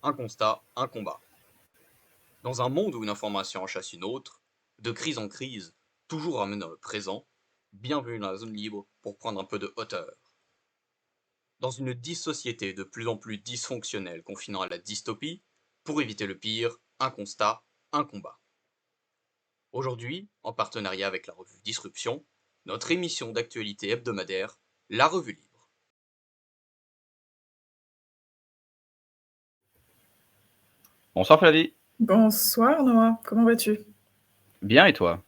un constat, un combat. Dans un monde où une information en chasse une autre, de crise en crise, toujours ramené dans le présent, bienvenue dans la zone libre pour prendre un peu de hauteur. Dans une dissociété de plus en plus dysfonctionnelle confinant à la dystopie, pour éviter le pire, un constat, un combat. Aujourd'hui, en partenariat avec la revue Disruption, notre émission d'actualité hebdomadaire, La Revue Libre. Bonsoir Flavie. Bonsoir Noah, comment vas-tu? Bien et toi?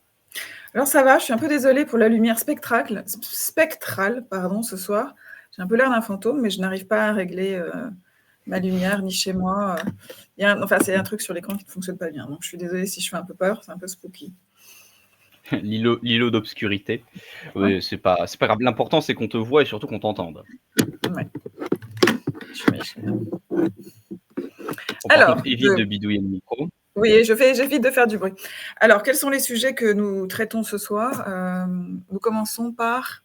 Alors ça va, je suis un peu désolée pour la lumière spectrale ce soir. J'ai un peu l'air d'un fantôme, mais je n'arrive pas à régler ma lumière ni chez moi. C'est un truc sur l'écran qui ne fonctionne pas bien, donc je suis désolée si je fais un peu peur, c'est un peu spooky. L'îlot d'obscurité. Ouais. Oui, c'est pas grave. L'important c'est qu'on te voit et surtout qu'on t'entende. Ouais. Par contre, évite de bidouiller le micro. Oui, j'évite de faire du bruit. Alors, quels sont les sujets que nous traitons ce soir? Nous commençons par...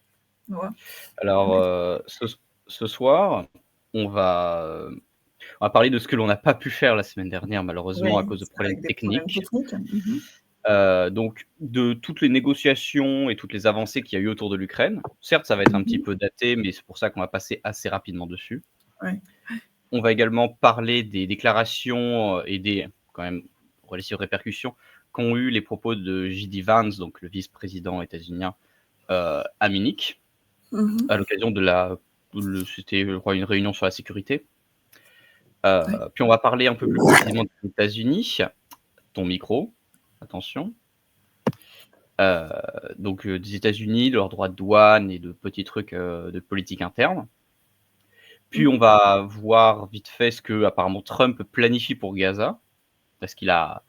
Noah. Alors, ce soir, on va parler de ce que l'on n'a pas pu faire la semaine dernière, malheureusement, à cause de problèmes techniques. Donc, de toutes les négociations et toutes les avancées qu'il y a eu autour de l'Ukraine. Certes, ça va être un petit peu daté, mais c'est pour ça qu'on va passer assez rapidement dessus. Ouais. On va également parler des déclarations et des, quand même, relatives répercussions qu'ont eu les propos de J.D. Vance, donc le vice-président états-unien, à Munich, à l'occasion de c'était, je crois, une réunion sur la sécurité. Puis on va parler un peu plus précisément des États-Unis. Ton micro, attention. Donc des États-Unis, de leurs droits de douane et de petits trucs de politique interne. Puis on va voir vite fait ce que apparemment Trump planifie pour Gaza, parce qu'il a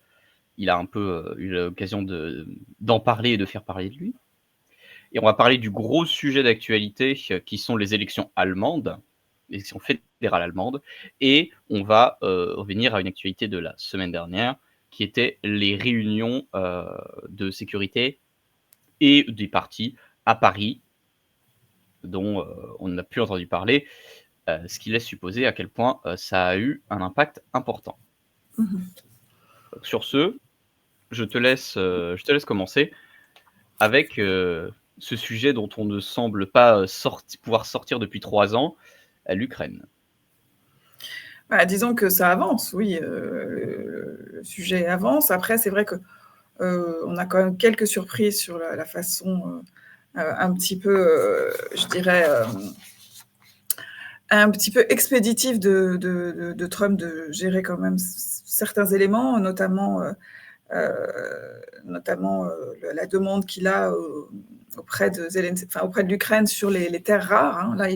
un peu eu l'occasion d'en parler et de faire parler de lui. Et on va parler du gros sujet d'actualité qui sont les élections allemandes, les élections fédérales allemandes, et on va revenir à une actualité de la semaine dernière, qui était les réunions de sécurité et des partis à Paris, dont on n'a plus entendu parler, ce qui laisse supposer à quel point ça a eu un impact important. Donc, sur ce, je te laisse commencer avec ce sujet dont on ne semble pas pouvoir sortir depuis 3 ans, l'Ukraine. Disons que ça avance, oui, le sujet avance. Après, c'est vrai que on a quand même quelques surprises sur la façon un petit peu, je dirais, un petit peu expéditive de Trump de gérer quand même certains éléments, notamment la demande qu'il a auprès de l'Ukraine sur les terres rares. Hein. Là,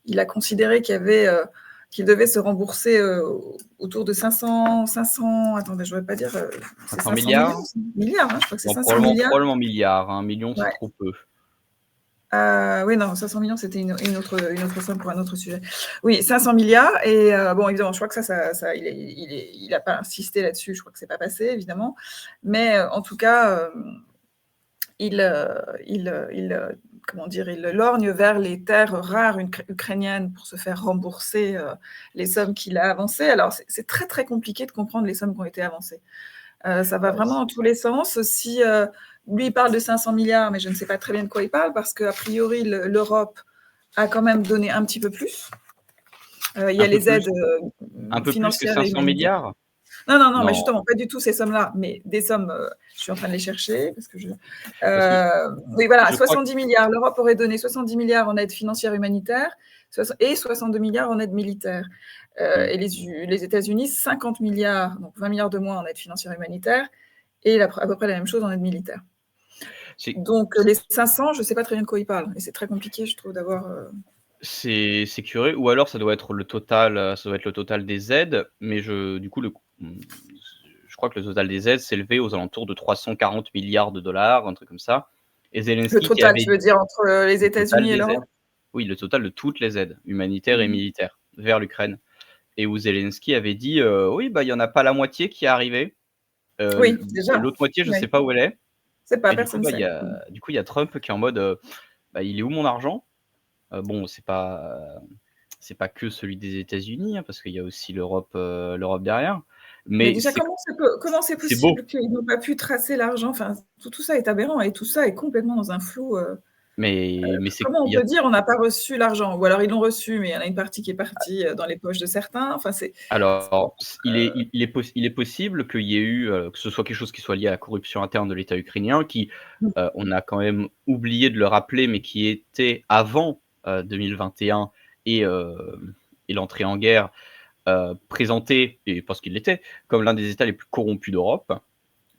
il a considéré qu'il devait se rembourser autour de 500, attendez, je ne vais pas dire, c'est 500 milliards milliards, hein, je crois que c'est bon, 500 milliards. Probablement milliards, 1 million c'est trop peu. Oui, non, 500 millions, c'était une autre somme pour un autre sujet. Oui, 500 milliards, et bon, évidemment, je crois que ça il n'a pas insisté là-dessus, je crois que c'est pas passé, évidemment, mais en tout cas, il lorgne vers les terres rares ukrainiennes pour se faire rembourser les sommes qu'il a avancées. Alors, c'est très, très compliqué de comprendre les sommes qui ont été avancées. Ça va vraiment dans tous les sens. Si lui, il parle de 500 milliards, mais je ne sais pas très bien de quoi il parle, parce qu'a priori, l'Europe a quand même donné un petit peu plus. Il y a les aides un peu financières. plus que 500 milliards Non, mais justement, pas du tout ces sommes-là, mais des sommes, je suis en train de les chercher, oui, voilà, 70 milliards. L'Europe aurait donné 70 milliards en aide financière humanitaire et 62 milliards en aide militaire. Et les États-Unis, 50 milliards, donc 20 milliards de moins en aide financière humanitaire, et à peu près la même chose en aide militaire. Donc les 500, je ne sais pas très bien de quoi ils parlent, et c'est très compliqué, je trouve, d'avoir... C'est curieux, ou alors ça doit être le total des aides, mais je crois que le total des aides s'élevait aux alentours de 340 milliards de dollars, un truc comme ça. Et Zelensky, le total, tu veux dire, entre les États-Unis et l'Europe? Oui, le total de toutes les aides, humanitaires et militaires, vers l'Ukraine. Et où Zelensky avait dit, oui, il n'y en a pas la moitié qui est arrivée. Oui, déjà. L'autre moitié, je ne sais pas où elle est. C'est pas, personne ne sait. Du coup, il y a Trump qui est en mode, il est où mon argent? Bon, c'est pas c'est pas que celui des États-Unis, hein, parce qu'il y a aussi l'Europe derrière. Mais Mais déjà, comment c'est c'est beau. possible qu'ils n'ont pas pu tracer l'argent? Enfin, tout ça est aberrant et tout ça est complètement dans un flou. Mais Comment on peut dire on n'a pas reçu l'argent? Ou alors ils l'ont reçu, mais il y en a une partie qui est partie dans les poches de certains. Enfin, alors, il est possible qu'il y ait eu, que ce soit quelque chose qui soit lié à la corruption interne de l'État ukrainien, qui, on a quand même oublié de le rappeler, mais qui était avant 2021 et l'entrée en guerre, présenté, et parce qu'il l'était, comme l'un des États les plus corrompus d'Europe.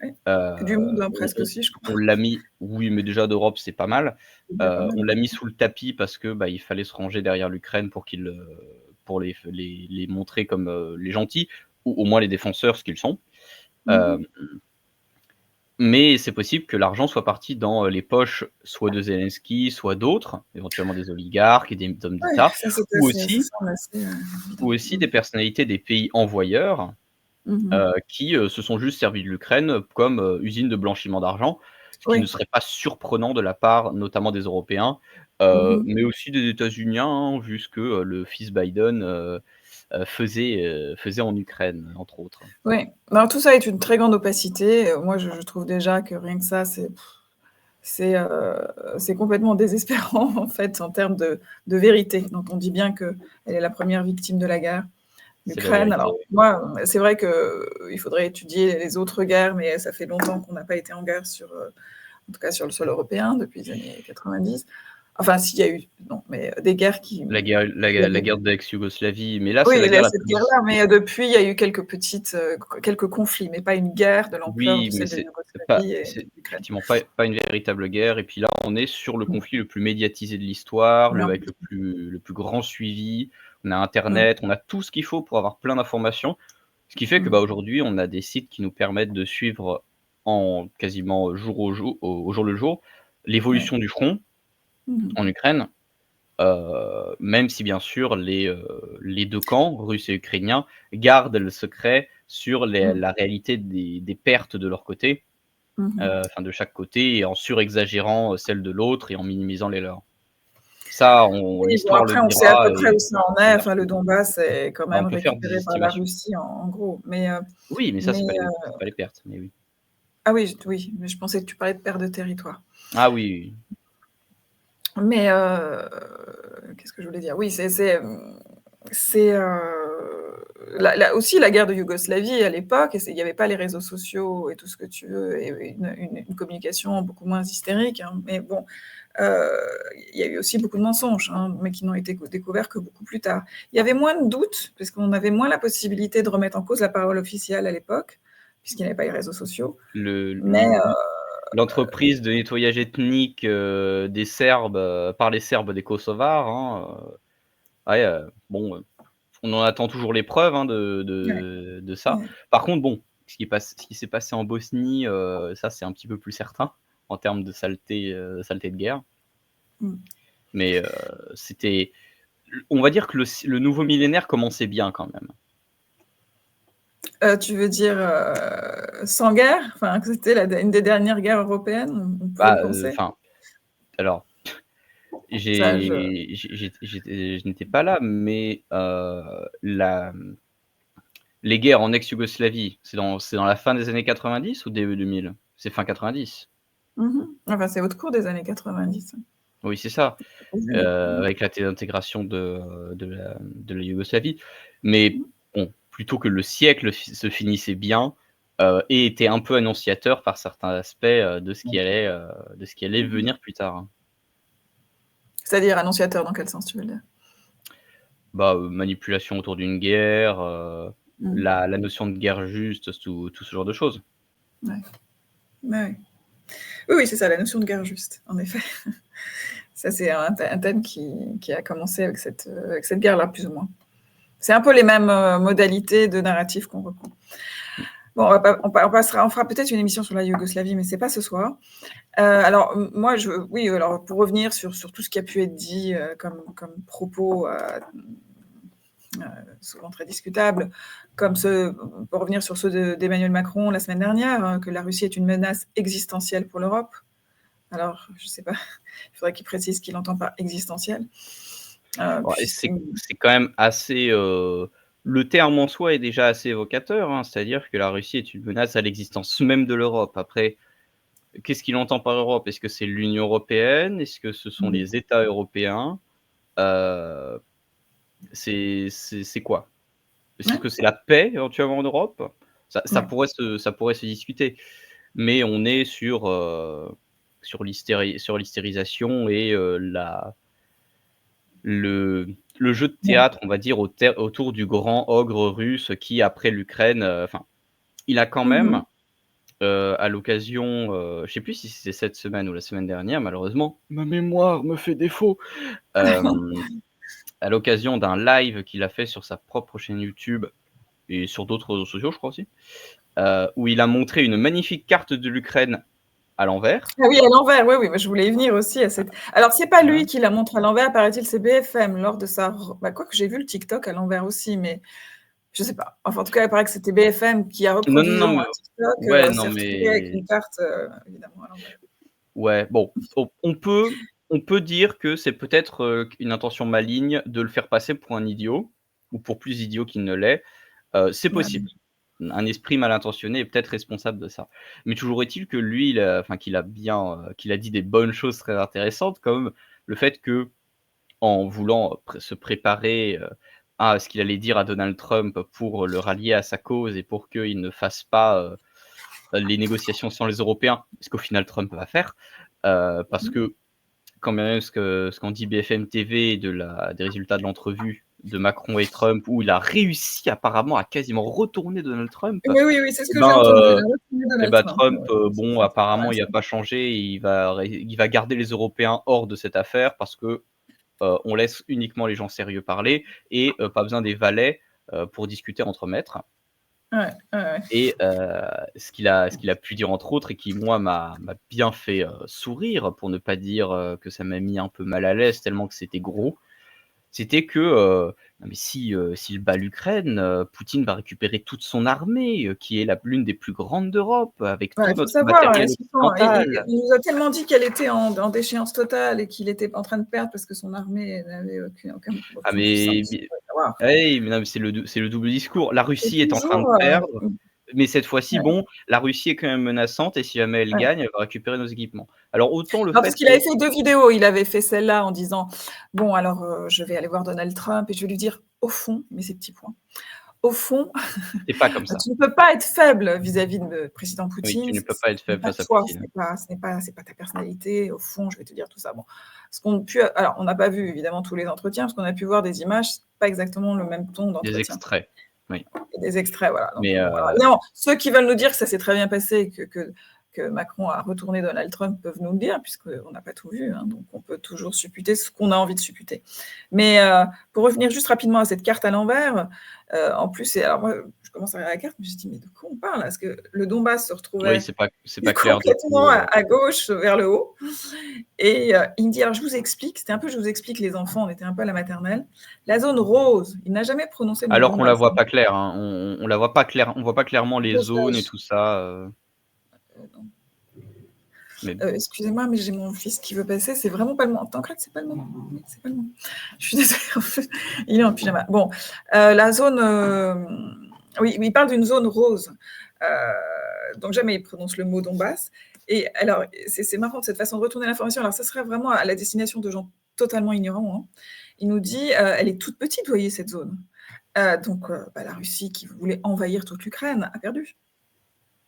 Ouais. Du monde, hein, presque aussi, je crois. On l'a mis, oui, mais déjà d'Europe, c'est pas mal. C'est déjà pas mal. On l'a mis sous le tapis parce que il fallait se ranger derrière l'Ukraine pour les montrer comme les gentils, ou au moins les défenseurs, ce qu'ils sont. Mais c'est possible que l'argent soit parti dans les poches soit de Zelensky, soit d'autres, éventuellement des oligarques et des hommes Ouais, d'État, ça c'est ou assez, ça aussi, semble assez ou aussi des personnalités des pays envoyeurs qui se sont juste servis de l'Ukraine comme usine de blanchiment d'argent, ce qui ne Oui. serait pas surprenant de la part notamment des Européens, mais aussi des États-Uniens, hein, vu ce que le fils Biden faisait en Ukraine, entre autres. Oui. Alors tout ça est une très grande opacité. Moi, je trouve déjà que rien que ça, c'est complètement désespérant en fait en termes de vérité. Donc on dit bien qu'elle est la première victime de la guerre. C'est la L'Ukraine, vérité, alors oui. moi, c'est vrai qu'il faudrait étudier les autres guerres, mais ça fait longtemps qu'on n'a pas été en guerre en tout cas sur le sol européen, depuis les années 90. Enfin, s'il y a eu, non, mais des guerres qui... La guerre de l'ex-Yougoslavie, mais là, c'est Oui, la guerre la cette plus... guerre-là, mais depuis, il y a eu quelques conflits, mais pas une guerre de l'ampleur Oui, de mais celle de c'est Yougoslavie et c'est d'Ukraine. effectivement pas une véritable guerre, et puis là, on est sur le conflit le plus médiatisé de l'histoire, Non. avec le plus grand suivi. On a internet, on a tout ce qu'il faut pour avoir plein d'informations, ce qui fait que, aujourd'hui, on a des sites qui nous permettent de suivre en quasiment jour au jour le jour, l'évolution du front en Ukraine, même si bien sûr les 2 camps, russes et ukrainiens, gardent le secret sur la réalité des pertes de leur côté, enfin de chaque côté, et en surexagérant celles de l'autre et en minimisant les leurs. Ça, Oui, bon, l'histoire le après, on sait à dira, peu près où ça en est. Enfin, le Donbass est quand même on peut faire des récupéré par la estimations. Russie, en gros. Mais, Oui, mais ça, mais c'est pas les pertes, mais oui. ah oui, oui, mais je pensais que tu parlais de perte de territoire. Ah oui, oui. Mais qu'est-ce que je voulais dire? Oui, aussi la guerre de Yougoslavie à l'époque, il n'y avait pas les réseaux sociaux et tout ce que tu veux, et une communication beaucoup moins hystérique. Hein. Mais bon, il y a eu aussi beaucoup de mensonges, hein, mais qui n'ont été découverts que beaucoup plus tard. Il y avait moins de doutes, parce qu'on avait moins la possibilité de remettre en cause la parole officielle à l'époque, puisqu'il n'y avait pas les réseaux sociaux. Mais L'entreprise de nettoyage ethnique des Serbes par les Serbes des Kosovars, hein, ouais, bon, on en attend toujours les preuves, hein, de ça. Ouais. Par contre, bon, ce qui s'est passé en Bosnie, ça, c'est un petit peu plus certain en termes de saleté de guerre. Mais c'était... On va dire que le nouveau millénaire commençait bien quand même. Tu veux dire sans guerre? Enfin, que c'était une des dernières guerres européennes, on pouvait le penser. Alors, je n'étais pas là, mais les guerres en ex-Yougoslavie, c'est dans la fin des années 90 ou début 2000? C'est fin 90. Enfin, c'est au cours des années 90. Oui, c'est ça, avec la désintégration de la Yougoslavie. Mais bon, plutôt que le siècle se finissait bien, et était un peu annonciateur par certains aspects de ce qui allait venir plus tard. Hein. C'est-à-dire annonciateur, dans quel sens tu veux le dire? Manipulation autour d'une guerre, la notion de guerre juste, tout ce genre de choses. Ouais. Ouais. Oui, c'est ça, la notion de guerre juste, en effet. Ça, c'est un thème qui a commencé avec cette guerre-là, plus ou moins. C'est un peu les mêmes modalités de narratif qu'on reprend. Bon, on fera peut-être une émission sur la Yougoslavie, mais c'est pas ce soir. Alors, moi, alors pour revenir sur tout ce qui a pu être dit comme propos souvent très discutables, pour revenir sur ceux d'Emmanuel Macron la semaine dernière, hein, que la Russie est une menace existentielle pour l'Europe. Alors, je ne sais pas, il faudrait qu'il précise qu'il entend par existentiel. Et Puis c'est quand même assez, le terme en soi est déjà assez évocateur, hein, c'est-à-dire que la Russie est une menace à l'existence même de l'Europe. Après, qu'est-ce qu'il entend par Europe? Est-ce que c'est l'Union européenne? Est-ce que ce sont les États européens? Heu, c'est quoi? Est-ce ouais, que c'est la paix éventuellement en Europe? Ça ouais, pourrait se discuter, mais on est sur l'hystérisation et le le jeu de ouais. théâtre, on va dire, autour du grand ogre russe qui, après l'Ukraine, enfin, il a quand Mmh mh. même, à l'occasion, je sais plus si c'était cette semaine ou la semaine dernière, malheureusement, ma mémoire me fait défaut. Hem, à l'occasion d'un live qu'il a fait sur sa propre chaîne YouTube et sur d'autres réseaux sociaux, je crois aussi, où il a montré une magnifique carte de l'Ukraine à l'envers. Ah oui, à l'envers, oui, oui, mais je voulais y venir aussi à cette alors c'est pas Voilà. lui qui la montre à l'envers, paraît-il, c'est BFM lors de sa re bah, quoique j'ai vu le TikTok à l'envers aussi, mais je sais pas. Enfin, en tout cas, il paraît que c'était BFM qui a Non, non, non, reproduisant mais un TikTok, ouais, non, s'est retrouvé avec mais une carte, évidemment à l'envers. ouais, bon, on peut dire que c'est peut-être, une intention maligne de le faire passer pour un idiot ou pour plus idiot qu'il ne l'est, c'est Ouais, possible. Un esprit mal intentionné est peut-être responsable de ça. Mais toujours est-il que lui, qu'il a dit des bonnes choses très intéressantes, comme le fait que en voulant se préparer, à ce qu'il allait dire à Donald Trump pour le rallier à sa cause et pour qu'il ne fasse pas, les négociations sans les Européens, ce qu'au final Trump va faire, parce mmh, que quand bien même ce qu'en dit BFM TV des résultats de l'entrevue de Macron et Trump, où il a réussi apparemment à quasiment retourner Donald Trump, oui, oui, oui, c'est ce et que j'ai ben, entendu, il a reconnu et Donald bah, Trump, Trump, ouais, bon c'est apparemment il a intéressant. pas changé, il va garder les Européens hors de cette affaire parce que, on laisse uniquement les gens sérieux parler et pas besoin des valets, pour discuter entre maîtres. Ouais, ouais, ouais. Et ce qu'il a pu dire entre autres et qui moi m'a bien fait, sourire pour ne pas dire, que ça m'a mis un peu mal à l'aise tellement que c'était gros. C'était que, non mais s'il bat l'Ukraine, Poutine va récupérer toute son armée, qui est l'une des plus grandes d'Europe, avec Ouais, tout il faut notre savoir, matériel occidental. il nous a tellement dit qu'elle était en déchéance totale et qu'il était en train de perdre parce que son armée n'avait Ah aucune puissance. mais Faut savoir. oui, mais non, mais c'est le double discours. La C'est Russie est en train de toujours, perdre, mais cette fois-ci, ouais. bon, la Russie est quand même menaçante et si jamais elle Ouais. gagne, elle va récupérer nos équipements. Alors autant le Non, parce fait qu'il que avait fait 2 vidéos. Il avait fait celle-là en disant: «Bon alors, je vais aller voir Donald Trump et je vais lui dire, au fond», il met ses petits points, «Au fond, c'est pas comme ça. tu ne peux pas être faible vis-à-vis de président Oui, tu Poutine, ne ce peux pas être n'est faible pas face à toi, Poutine. c'est pas ta personnalité. Au fond, je vais te dire tout ça». Bon, ce qu'on pu alors on n'a pas vu évidemment tous les entretiens, parce qu'on a pu voir des images, c'est pas exactement le même ton Des d'entretien. extraits, oui, Des extraits, voilà, donc mais bon, alors évidemment, ceux qui veulent nous dire que ça s'est très bien passé, que Macron a retourné Donald Trump peuvent nous le dire, puisqu'on n'a pas tout vu, hein, donc on peut toujours supputer ce qu'on a envie de supputer. Mais pour revenir juste rapidement à cette carte à l'envers, en plus, alors moi, je commence à regarder la carte, mais je me dis: «Mais de quoi on parle?» Parce que le Donbass se oui, retrouvait c'est pas clair du complètement tout, à gauche, vers le haut. Et il me dit: «Alors je vous explique», c'était un peu: «Je vous explique les enfants», on était un peu à la maternelle. La zone rose, il n'a jamais prononcé le mot alors qu'on la Donbass, voit hein. pas claire, hein. On la voit pas claire, on voit pas clairement les zones et Dosage. tout ça, Non. mais Excusez-moi, mais j'ai mon fils qui veut passer, c'est vraiment pas le moment. T'en c'est pas le moment. Oui, c'est pas le moment. Je suis désolée, en fait, il est en pyjama. Bon, la zone, oui, il parle d'une zone rose. Donc jamais il prononce le mot Donbass. Et alors, c'est marrant de cette façon de retourner l'information. Alors, ça serait vraiment à la destination de gens totalement ignorants, hein. Il nous dit, elle est toute petite, vous voyez, cette zone. Donc, bah, la Russie qui voulait envahir toute l'Ukraine a perdu.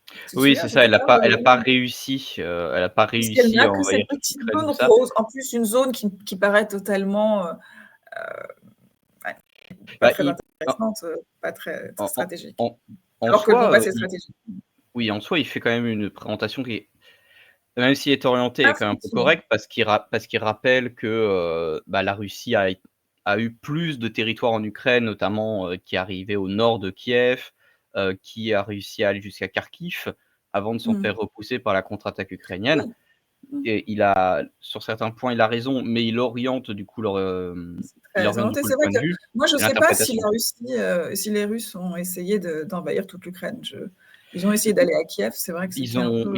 Tu te oui, souviens, c'est ça, c'était ça? elle a pas Parce qu'elle réussi n'a à que envahir cette toute petite l'Ukraine, zone tout ça. rose, en plus une zone qui paraît totalement, ouais, pas Bah, très il en intéressante, pas très en en stratégique. en en Alors que le soi, Donbass est il stratégique. oui, en soi, il fait quand même une présentation qui est, même s'il est orienté, est quand même un peu Effectivement. correct parce qu'il rappelle que, bah, la Russie a eu plus de territoire en Ukraine, notamment, qui est arrivé au nord de Kiev, qui a réussi à aller jusqu'à Kharkiv avant de s'en Mmh. faire repousser par la contre-attaque ukrainienne. Oui. Mmh. Et sur certains points, il a raison, mais C'est il très oriente du orienté. coup le C'est vrai point de que vue moi, je et ne sais pas si l'interprétation. la Russie, si les Russes ont essayé d'envahir toute l'Ukraine. Ils ont essayé d'aller à Kiev, c'est vrai que Ils c'était un ont peu.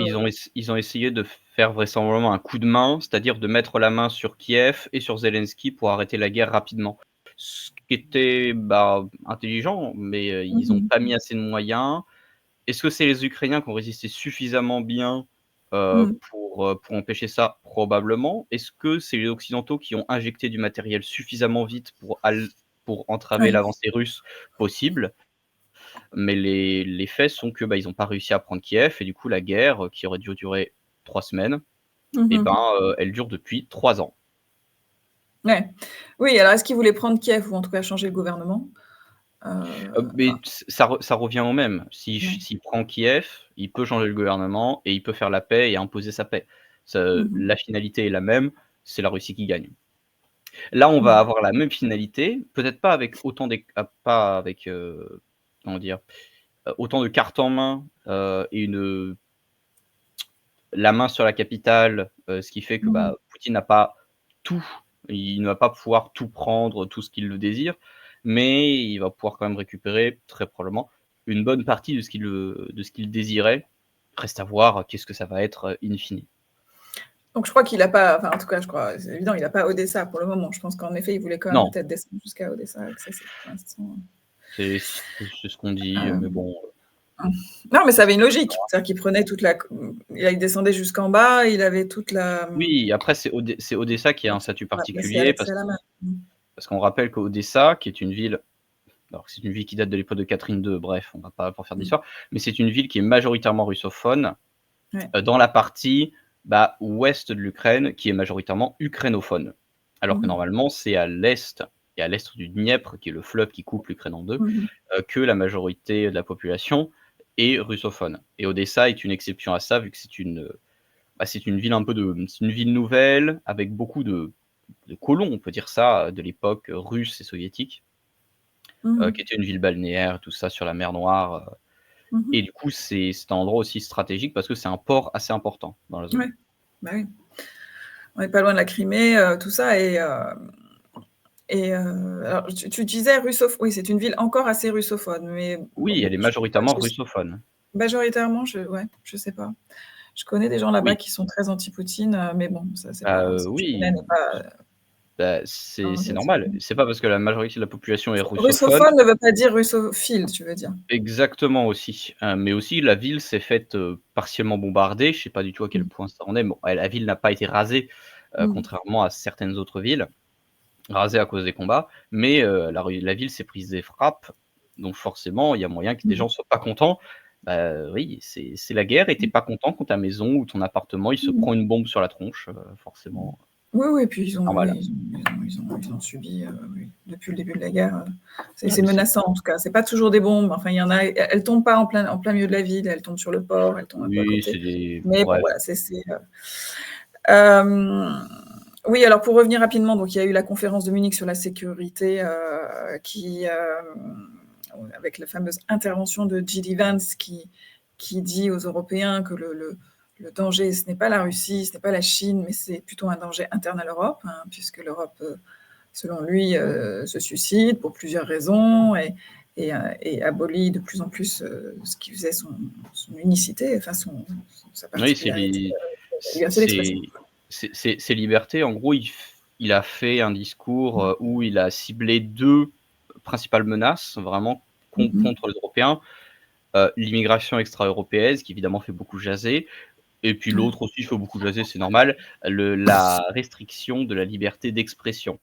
ils ont essayé de faire vraisemblablement un coup de main, c'est-à-dire de mettre la main sur Kiev et sur Zelensky pour arrêter la guerre rapidement. Ce qui était, intelligent, mais ils ont pas mis assez de moyens. Est-ce que c'est les Ukrainiens qui ont résisté suffisamment bien, pour empêcher ça? Probablement. Est-ce que c'est les Occidentaux qui ont injecté du matériel suffisamment vite pour entraver Ouais. l'avancée russe? Possible. Mais les faits sont que, ils ont pas réussi à prendre Kiev et du coup la guerre, qui aurait dû durer 3 semaines elle dure depuis 3 ans. Ouais. Oui, alors est-ce qu'ils voulaient prendre Kiev ou en tout cas changer le gouvernement? Mais Enfin, ça revient au même. ouais. S'il prend Kiev, il peut changer le gouvernement et il peut faire la paix et imposer sa paix. La finalité est la même, c'est la Russie qui gagne. Là, on va avoir la même finalité, peut-être pas avec autant pas avec, comment dire? Autant de cartes en main, et la main sur la capitale, ce qui fait que, Poutine n'a pas tout. Il ne va pas pouvoir tout prendre, tout ce qu'il le désire, mais il va pouvoir quand même récupérer, très probablement, une bonne partie de ce qu'il désirait. Reste à voir qu'est-ce que ça va être, in fine. Donc je crois qu'il a pas, enfin en tout cas je crois, c'est évident, il n'a pas Odessa pour le moment. Je pense qu'en effet, il voulait quand même Non, peut-être descendre jusqu'à Odessa, et que ça c'est pour l'instant. c'est ce qu'on dit, mais bon, Non, mais ça avait une logique. C'est-à-dire qu'il prenait il descendait jusqu'en bas, il avait toute la. oui, après c'est Odessa qui a un statut Voilà, c'est particulier l'accès à la mer. parce qu'on rappelle qu'Odessa, qui est une ville, alors c'est une ville qui date de l'époque de Catherine II, bref, on va pas faire d'histoire, mais c'est une ville qui est majoritairement russophone, dans la partie ouest de l'Ukraine, qui est majoritairement ukrainophone. Alors que normalement, c'est à l'est et à l'est du Dniepr, qui est le fleuve qui coupe l'Ukraine en deux, que la majorité de la population est russophone. Et Odessa est une exception à ça, vu que c'est une ville c'est une ville nouvelle, avec beaucoup de colons, on peut dire ça, de l'époque russe et soviétique, qui était une ville balnéaire, tout ça, sur la mer Noire. Et du coup, c'est un endroit aussi stratégique parce que c'est un port assez important dans la zone. Ouais. Bah oui. On n'est pas loin de la Crimée, tout ça. Alors, tu disais russophone. Oui, c'est une ville encore assez russophone. Mais Oui, elle est majoritairement russophone. Majoritairement, je sais pas. Je connais des gens là-bas qui sont très anti-Poutine, mais bon, ça c'est pas. Oui, c'est normal. C'est pas parce que la majorité de la population est russophone. Russophone ne veut pas dire russophile, tu veux dire. Exactement aussi. Mais aussi la ville s'est faite, partiellement bombarder. Je sais pas du tout à quel point ça en est. Bon, la ville n'a pas été rasée, contrairement à certaines autres villes, rasée à cause des combats, mais la ville s'est prise des frappes, donc forcément, il y a moyen que des gens soient pas contents. Oui, c'est la guerre et tu es pas content quand ta maison ou ton appartement, il se prend une bombe sur la tronche, forcément. Oui, puis ils ont subi, depuis le début de la guerre. C'est menaçant en tout cas. C'est pas toujours des bombes. Enfin, il y en a. Elles tombent pas en plein milieu de la ville. Elles tombent sur le port. Elles tombent un peu à côté. Mais bon, voilà, oui, alors pour revenir rapidement, donc il y a eu la conférence de Munich sur la sécurité avec la fameuse intervention de J.D. Vance qui dit aux Européens que le danger, ce n'est pas la Russie, ce n'est pas la Chine, mais c'est plutôt un danger interne à l'Europe, puisque l'Europe, selon lui, se suicide pour plusieurs raisons et abolit de plus en plus ce qui faisait son unicité, enfin sa particularité. Ses libertés. En gros, il a fait un discours où il a ciblé 2 principales menaces, vraiment contre les Européens. L'immigration extra-européenne, qui évidemment fait beaucoup jaser. Et puis l'autre aussi fait beaucoup jaser, c'est normal, la restriction de la liberté d'expression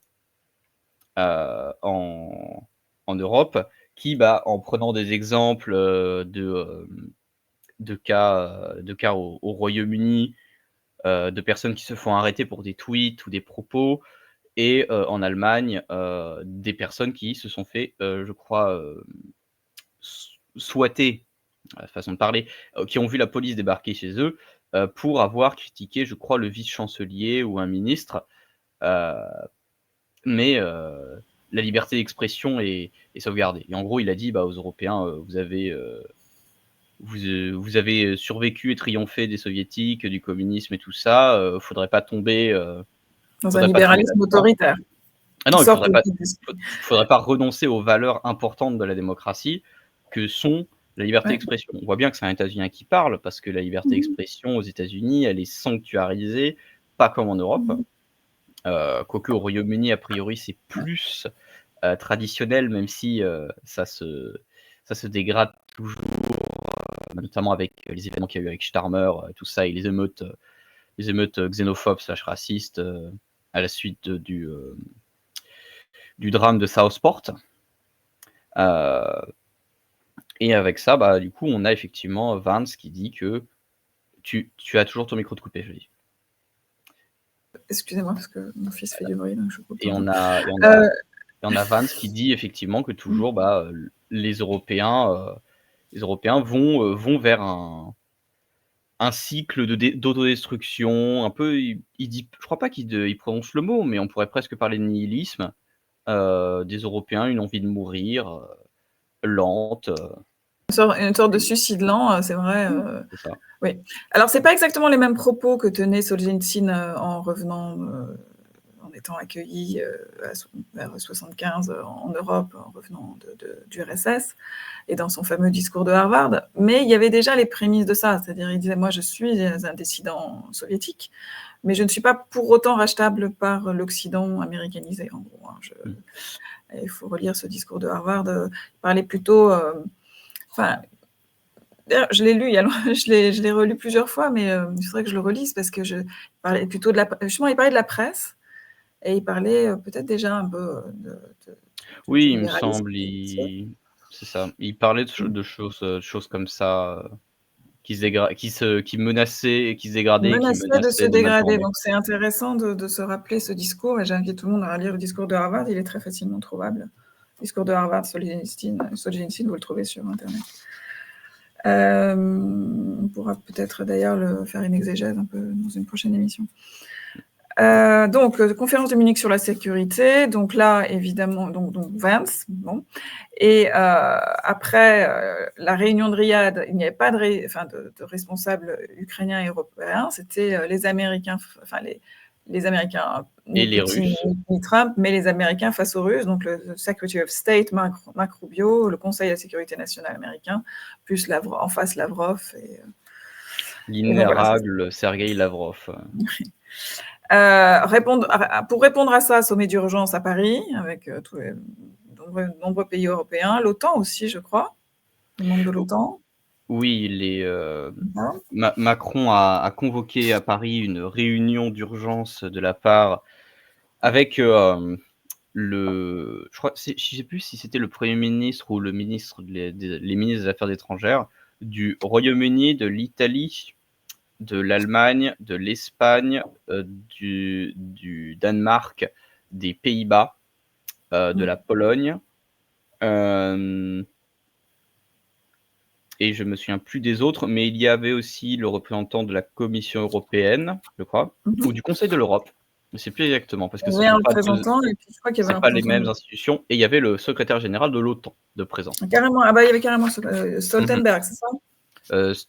en Europe, qui, en prenant des exemples de cas au Royaume-Uni, de personnes qui se font arrêter pour des tweets ou des propos, et en Allemagne, des personnes qui se sont fait, je crois, souhaiter, façon de parler, qui ont vu la police débarquer chez eux, pour avoir critiqué, je crois, le vice-chancelier ou un ministre. Mais la liberté d'expression est sauvegardée. Et en gros, il a dit aux Européens, vous avez survécu et triomphé des soviétiques, du communisme et tout ça, faudrait pas tomber dans un libéralisme autoritaire. Ah non, il faudrait pas renoncer aux valeurs importantes de la démocratie, que sont La liberté Ouais. d'expression. On voit bien que c'est un États-Unien qui parle, parce que la liberté Mmh. d'expression aux États-Unis, elle est sanctuarisée, pas comme en Europe. Mmh. Quoique au Royaume-Uni, a priori, c'est Ouais. plus traditionnel, même si ça se dégrade toujours, notamment avec les événements qu'il y a eu avec Starmer, tout ça, et les émeutes xénophobes / racistes à la suite du drame de Southport. Et avec ça, bah, du coup, on a effectivement Vance qui dit que tu as toujours ton micro de coupé, Julie. Excusez-moi parce que mon fils fait du bruit, donc je coupe Et un peu. on a Vance qui dit effectivement que toujours, bah, les Européens vont vers un cycle d'autodestruction, un peu. Il dit, je crois pas il prononce le mot, mais on pourrait presque parler de nihilisme des Européens, une envie de mourir lente. Une sorte de suicide lent, c'est vrai. C'est ça. Oui. Alors, c'est pas exactement les mêmes propos que tenait Solzhenitsyn en revenant, en étant accueilli vers 75 en Europe, en revenant du RSS, et dans son fameux discours de Harvard. Mais il y avait déjà les prémices de ça, c'est-à-dire il disait, moi je suis un dissident soviétique, mais je ne suis pas pour autant rachetable par l'Occident américanisé, en gros. Il faut relire ce discours de Harvard. Il parlait plutôt, d'ailleurs, je l'ai lu, je l'ai relu plusieurs fois, mais il faudrait que je le relise parce que il parlait plutôt justement, il parlait de la presse, et il parlait peut-être déjà un peu Oui, du il me libéralisme. semble, c'est ça. Il parlait de choses comme ça, qui menaçaient, qui se dégradaient, qui Menaçait de se menaçaient de mal dégrader. tourner. Donc c'est intéressant de se rappeler ce discours, et j'invite tout le monde à lire le discours de Harvard, il est très facilement trouvable. Le discours de Harvard, Solzhenitsyn, vous le trouvez sur Internet. On pourra peut-être d'ailleurs faire une exégèse un peu dans une prochaine émission. Donc, conférence de Munich sur la sécurité. Donc là, évidemment, donc Vance. Bon. Et après la réunion de Riyad, il n'y avait pas de responsables ukrainiens et européens. C'était les Américains, les Américains, Et ni les Poutine Russes. ni Trump, mais les Américains face aux Russes. Donc le Secretary of State, Marc Rubio, le Conseil de la sécurité nationale américain, plus en face Lavrov. L'inénarrable Sergueï Lavrov. Pour répondre à ça, sommet d'urgence à Paris, avec tous les nombreux pays européens, l'OTAN aussi, je crois, les membres de l'OTAN. Oui, Voilà. Macron a convoqué à Paris une réunion d'urgence de la part avec je crois, je sais plus si c'était le Premier ministre ou le ministre les ministres des Affaires étrangères du Royaume-Uni, de l'Italie, de l'Allemagne, de l'Espagne, du Danemark, des Pays-Bas, de la Pologne, et je me souviens plus des autres, mais il y avait aussi le représentant de la Commission européenne, je crois, ou du Conseil de l'Europe. Je ne sais plus exactement, parce que Il y ce avait un sont pas représentant, et puis je crois qu'il y avait un pas les représentant. mêmes institutions, et il y avait le secrétaire général de l'OTAN de présent. Carrément, il y avait carrément Stoltenberg, c'est ça?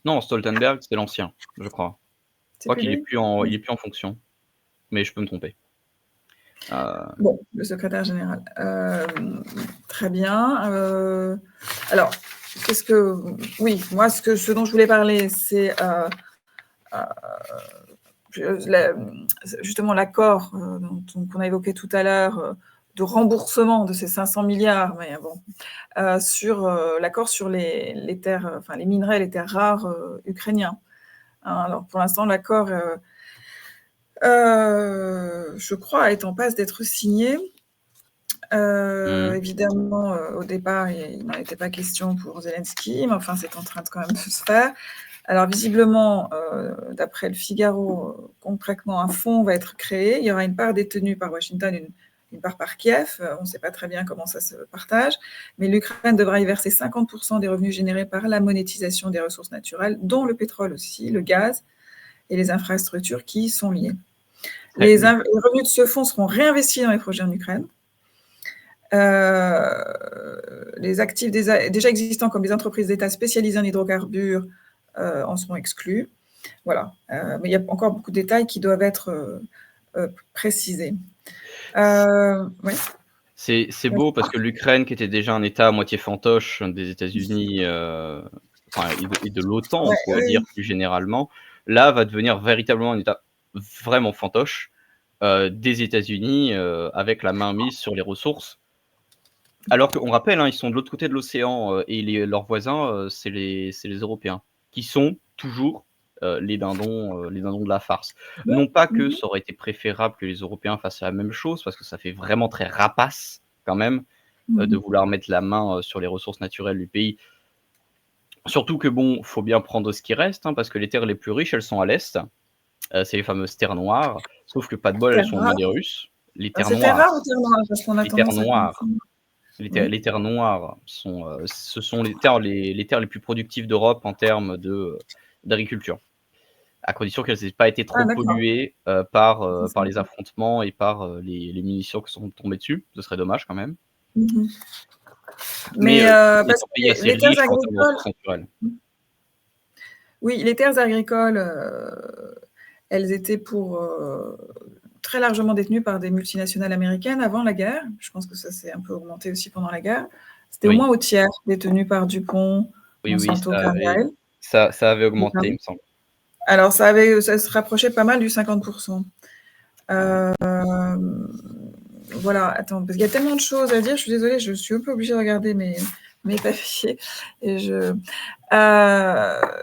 Non, Stoltenberg, c'est l'ancien, je crois. Je crois qu'il est plus en fonction, mais je peux me tromper. Bon, le secrétaire général. Très bien. Alors, oui, moi, ce dont je voulais parler, c'est justement l'accord qu'on a évoqué tout à l'heure, de remboursement de ces 500 milliards, mais bon, sur l'accord sur les terres, les minerais, les terres rares ukrainiens. Alors, pour l'instant, l'accord, je crois, est en passe d'être signé. Évidemment, au départ, il n'en était pas question pour Zelensky, mais enfin, c'est en train de quand même de se faire. Alors, visiblement, d'après le Figaro, concrètement, un fonds va être créé. Il y aura une part détenue par Washington, une part par Kiev. On ne sait pas très bien comment ça se partage, mais l'Ukraine devra y verser 50% des revenus générés par la monétisation des ressources naturelles, dont le pétrole aussi, le gaz et les infrastructures qui y sont liées. Les revenus de ce fonds seront réinvestis dans les projets en Ukraine. Les actifs déjà existants comme les entreprises d'État spécialisées en hydrocarbures en seront exclus. Voilà. Mais il y a encore beaucoup de détails qui doivent être précisés. Oui. C'est beau parce que l'Ukraine, qui était déjà un État à moitié fantoche des États-Unis, enfin et de l'OTAN, on Ouais, pourrait dire oui. plus généralement, là, va devenir véritablement un État vraiment fantoche, des États-Unis, avec la main mise sur les ressources. Alors qu'on rappelle, hein, ils sont de l'autre côté de l'océan, et leurs voisins, c'est les Européens, qui sont toujours, les dindons de la farce. Ouais. Non pas que Mmh. ça aurait été préférable que les Européens fassent la même chose, parce que ça fait vraiment très rapace quand même, de Mmh. vouloir mettre la main, sur les ressources naturelles du pays. Surtout que bon, faut bien prendre ce qui reste, hein, parce que les terres les plus riches, elles sont à l'est, c'est les fameuses terres noires, sauf que pas de bol, elles Terre sont aux mains rare. des Russes. Les Ah, terres c'est terre noires, rare ou terre noire? Parce qu'on a les terres tendance à noires. confondre. Les Oui. terres noires sont, ce sont les terres les plus productives d'Europe en termes d'agriculture, à condition qu'elles aient pas été Ah trop d'accord, polluées, c'est par ça. les affrontements et par, les munitions qui sont tombées dessus. Ce serait dommage quand même. Mmh. Mais, Mais c'est parce un que pays assez les terres riche en termes de agricoles, ressources naturelles. oui, les terres agricoles, elles étaient très largement détenues par des multinationales américaines avant la guerre. Je pense que ça s'est un peu augmenté aussi pendant la guerre. C'était au Oui, moins au tiers détenu par DuPont, oui, Monsanto, Cargill. ça avait augmenté, il me semble. Alors ça se rapprochait pas mal du 50%. Voilà, attends, parce qu'il y a tellement de choses à dire, je suis désolée, je suis un peu obligée de regarder mes papiers.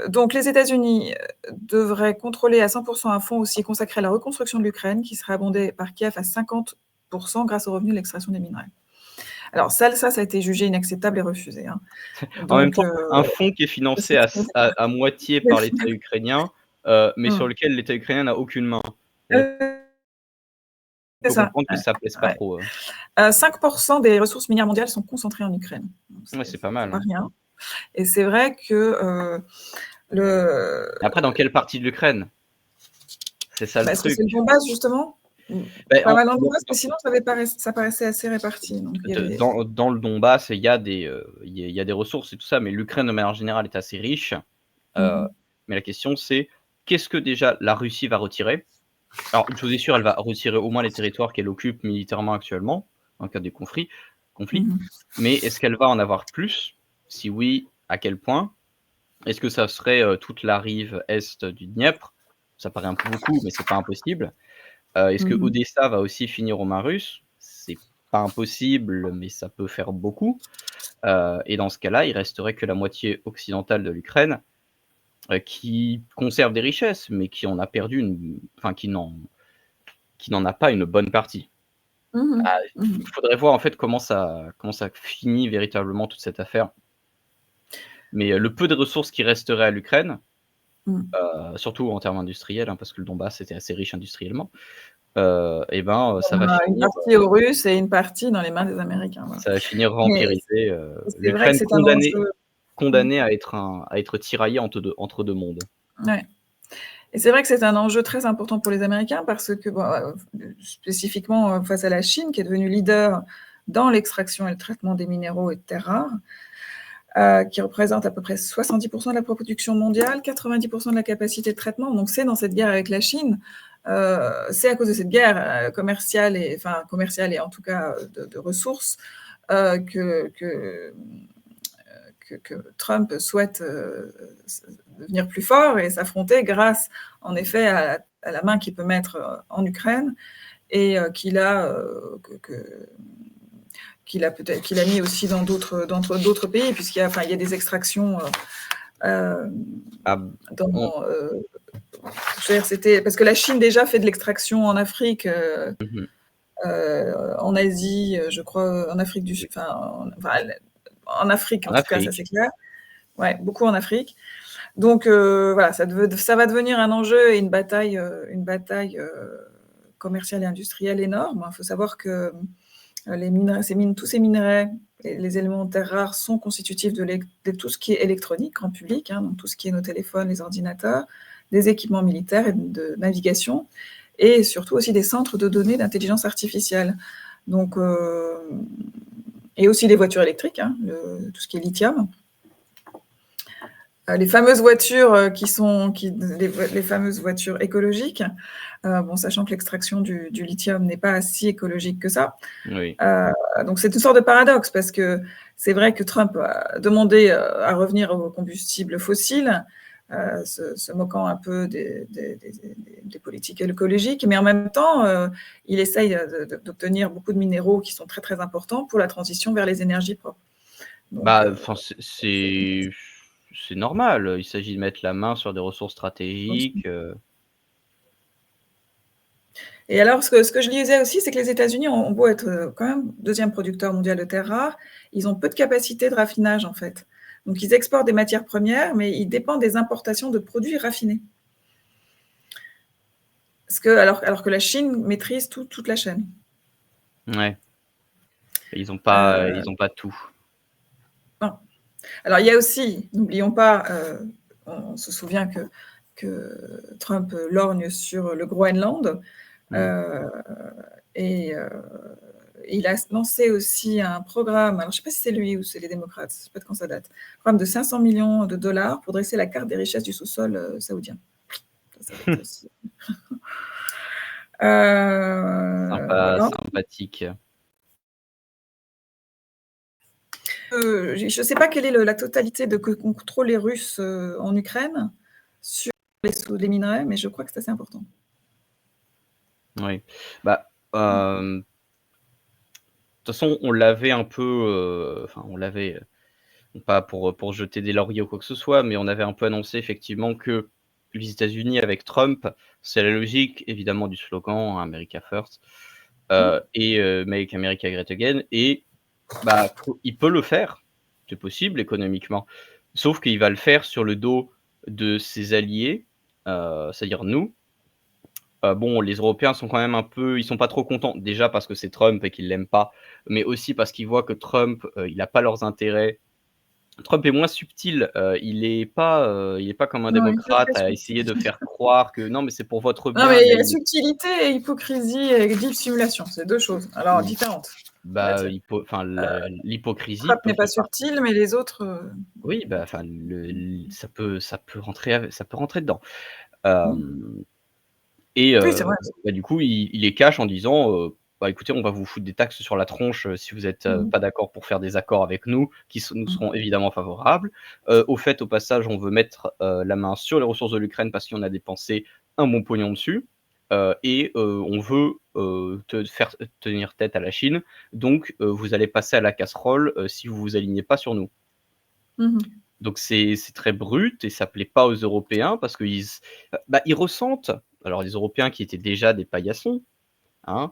Donc les États-Unis devraient contrôler à 100% un fonds aussi consacré à la reconstruction de l'Ukraine, qui sera abondé par Kiev à 50% grâce aux revenus de l'extraction des minerais. Alors ça a été jugé inacceptable et refusé. Hein. En même Donc, temps, un fonds qui est financé à moitié par l'État ukrainien, mais sur lequel l'État ukrainien n'a aucune main. Donc on c'est peut ça. comprendre que ça plaise pas Ouais. trop. 5% des ressources minières mondiales sont concentrées en Ukraine. Ouais, c'est pas C'est mal, pas hein. rien. Et c'est vrai que Après, dans quelle partie de l'Ukraine? C'est ça le est-ce que truc. c'est le Donbass justement? Beh, Pas en mal dans le Donbass, mais sinon ça paraissait assez réparti. Donc, il y avait... dans le Donbass, il y a des ressources et tout ça, mais l'Ukraine, de manière générale, est assez riche. Mais la question, c'est qu'est-ce que déjà la Russie va retirer? Alors, une chose est sûre, elle va retirer au moins les territoires qu'elle occupe militairement actuellement, en cas de conflit. Mais est-ce qu'elle va en avoir plus? Si oui, à quel point? Est-ce que ça serait, toute la rive est du Dniepr? Ça paraît un peu beaucoup, mais c'est pas impossible. Est-ce que Odessa va aussi finir aux mains russes? C'est pas impossible, mais ça peut faire beaucoup. Et dans ce cas-là, il resterait que la moitié occidentale de l'Ukraine, qui conserve des richesses, mais qui en a perdu enfin qui n'en a pas une bonne partie. Ah, il faudrait voir en fait comment ça finit véritablement toute cette affaire. Mais, le peu de ressources qui resteraient à l'Ukraine, surtout en termes industriels, hein, parce que le Donbass était assez riche industriellement, et ben, ça va Une finir, partie aux Russes et une partie dans les mains des Américains. Voilà. ça va finir Mais vampirisé, c'est vrai que l'Ukraine c'est un enjeu. condamnée à être tiraillée entre 2 mondes. Ouais. Et c'est vrai que c'est un enjeu très important pour les Américains parce que, spécifiquement face à la Chine, qui est devenue leader dans l'extraction et le traitement des minéraux et de terres rares, qui représente à peu près 70% de la production mondiale, 90% de la capacité de traitement. Donc c'est dans cette guerre avec la Chine, c'est à cause de cette guerre commerciale et en tout cas de ressources que Trump souhaite devenir plus fort et s'affronter grâce, en effet, à la main qu'il peut mettre en Ukraine et qu'il a mis aussi dans d'autres pays, puisqu'il y a des extractions parce que la Chine déjà fait de l'extraction en Afrique, en Asie, je crois, en Afrique du Sud, en Afrique, en tout cas, ça c'est clair. Ouais, beaucoup en Afrique. Donc voilà, ça va devenir un enjeu et une bataille commerciale et industrielle énorme. Il faut savoir que tous ces minerais, les éléments de terres rares sont constitutifs de tout ce qui est électronique, grand public, hein, donc tout ce qui est nos téléphones, les ordinateurs, des équipements militaires et de navigation, et surtout aussi des centres de données d'intelligence artificielle. Donc, et aussi les voitures électriques, hein, tout ce qui est lithium. les fameuses voitures les fameuses voitures écologiques, bon, sachant que l'extraction du lithium n'est pas si écologique que ça. Oui. Donc c'est une sorte de paradoxe parce que c'est vrai que Trump a demandé à revenir aux combustibles fossiles, se moquant un peu des politiques écologiques, mais en même temps, il essaye d'obtenir beaucoup de minéraux qui sont très très importants pour la transition vers les énergies propres. Donc, Bah, enfin, c'est normal, il s'agit de mettre la main sur des ressources stratégiques, Et alors, ce que je lisais aussi, c'est que les États-Unis ont beau être quand même deuxième producteur mondial de terres rares, ils ont peu de capacité de raffinage en fait. Donc ils exportent des matières premières, mais ils dépendent des importations de produits raffinés. Alors que la Chine maîtrise toute la chaîne. Ouais. Ils ont Euh, pas tout. bon. Alors il y a aussi, n'oublions pas, on se souvient que Trump lorgne sur le Groenland. Et il a lancé aussi un programme, alors je ne sais pas si c'est lui ou c'est les démocrates, je ne sais pas de quand ça date, un programme de 500 millions de dollars pour dresser la carte des richesses du sous-sol saoudien. Ça va être aussi. Voilà. Sympathique. Je ne sais pas quelle est la totalité de que contrôlent les Russes en Ukraine sur les minerais, mais je crois que c'est assez important. Oui. Bah, de toute façon, on l'avait un peu, enfin, on l'avait, pas pour jeter des lauriers ou quoi que ce soit, mais on avait un peu annoncé effectivement que les États-Unis avec Trump, c'est la logique évidemment du slogan America First, et Make America Great Again, et bah, il peut le faire, c'est possible économiquement, sauf qu'il va le faire sur le dos de ses alliés, c'est-à-dire nous. Bon, les Européens sont quand même ils sont pas trop contents, déjà parce que c'est Trump et qu'ils l'aiment pas, mais aussi parce qu'ils voient que Trump, il a pas leurs intérêts. Trump est moins subtil, il est pas comme un Non, il est pas démocrate très à essayer de faire croire que non, mais c'est pour votre Non, bien. mais il y Là, a subtilité et hypocrisie et dissimulation, c'est deux choses, alors différentes, on va bah, dire. l'hypocrisie Trump peut n'est pas faire partie. subtil, mais les autres. Oui, bah, enfin, ça peut rentrer dedans. Mm. Hem Et Oui, c'est vrai. bah, du coup, il les cache en disant, «Bah, écoutez, on va vous foutre des taxes sur la tronche, si vous êtes, Mm. pas d'accord pour faire des accords avec nous, qui nous seront évidemment favorables. Au passage, on veut mettre, la main sur les ressources de l'Ukraine parce qu'on a dépensé un bon pognon dessus, et on veut, faire tenir tête à la Chine. Donc vous allez passer à la casserole, si vous vous alignez pas sur nous». Mhm. Donc c'est très brut et ça plaît pas aux Européens parce ils ressentent, alors les Européens qui étaient déjà des paillassons, hein,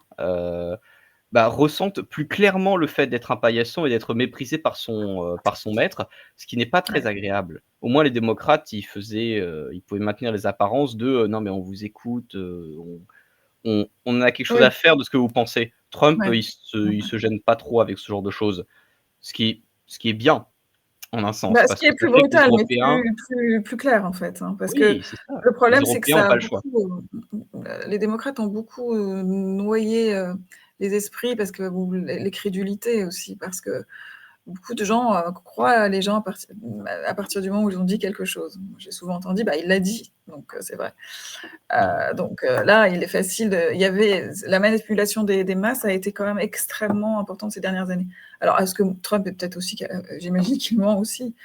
ressentent plus clairement le fait d'être un paillasson et d'être méprisé par son maître, ce qui n'est pas très Ouais. agréable. Au moins les démocrates, ils pouvaient maintenir les apparences de, «Non mais on vous écoute, on a quelque chose à Oui. faire de ce que vous pensez». Trump, Ouais. il se gêne pas trop avec ce genre de choses, ce qui est bien en un sens, Bah, ce parce qui que est ça plus fait que les brutal, mais Européens. plus clair en fait, hein, parce que Oui, c'est ça. le Les problème, c'est que Européens ont ça a pas le choix. beaucoup, les démocrates ont beaucoup noyé les esprits parce que les crédulités aussi, parce que beaucoup de gens croient les gens à partir du moment où ils ont dit quelque chose. J'ai souvent entendu, bah, il l'a dit, donc c'est vrai. Donc là, il est facile il y avait la manipulation des masses a été quand même extrêmement importante ces dernières années. Alors, est-ce que Trump est peut-être aussi, j'imagine qu'il ment aussi.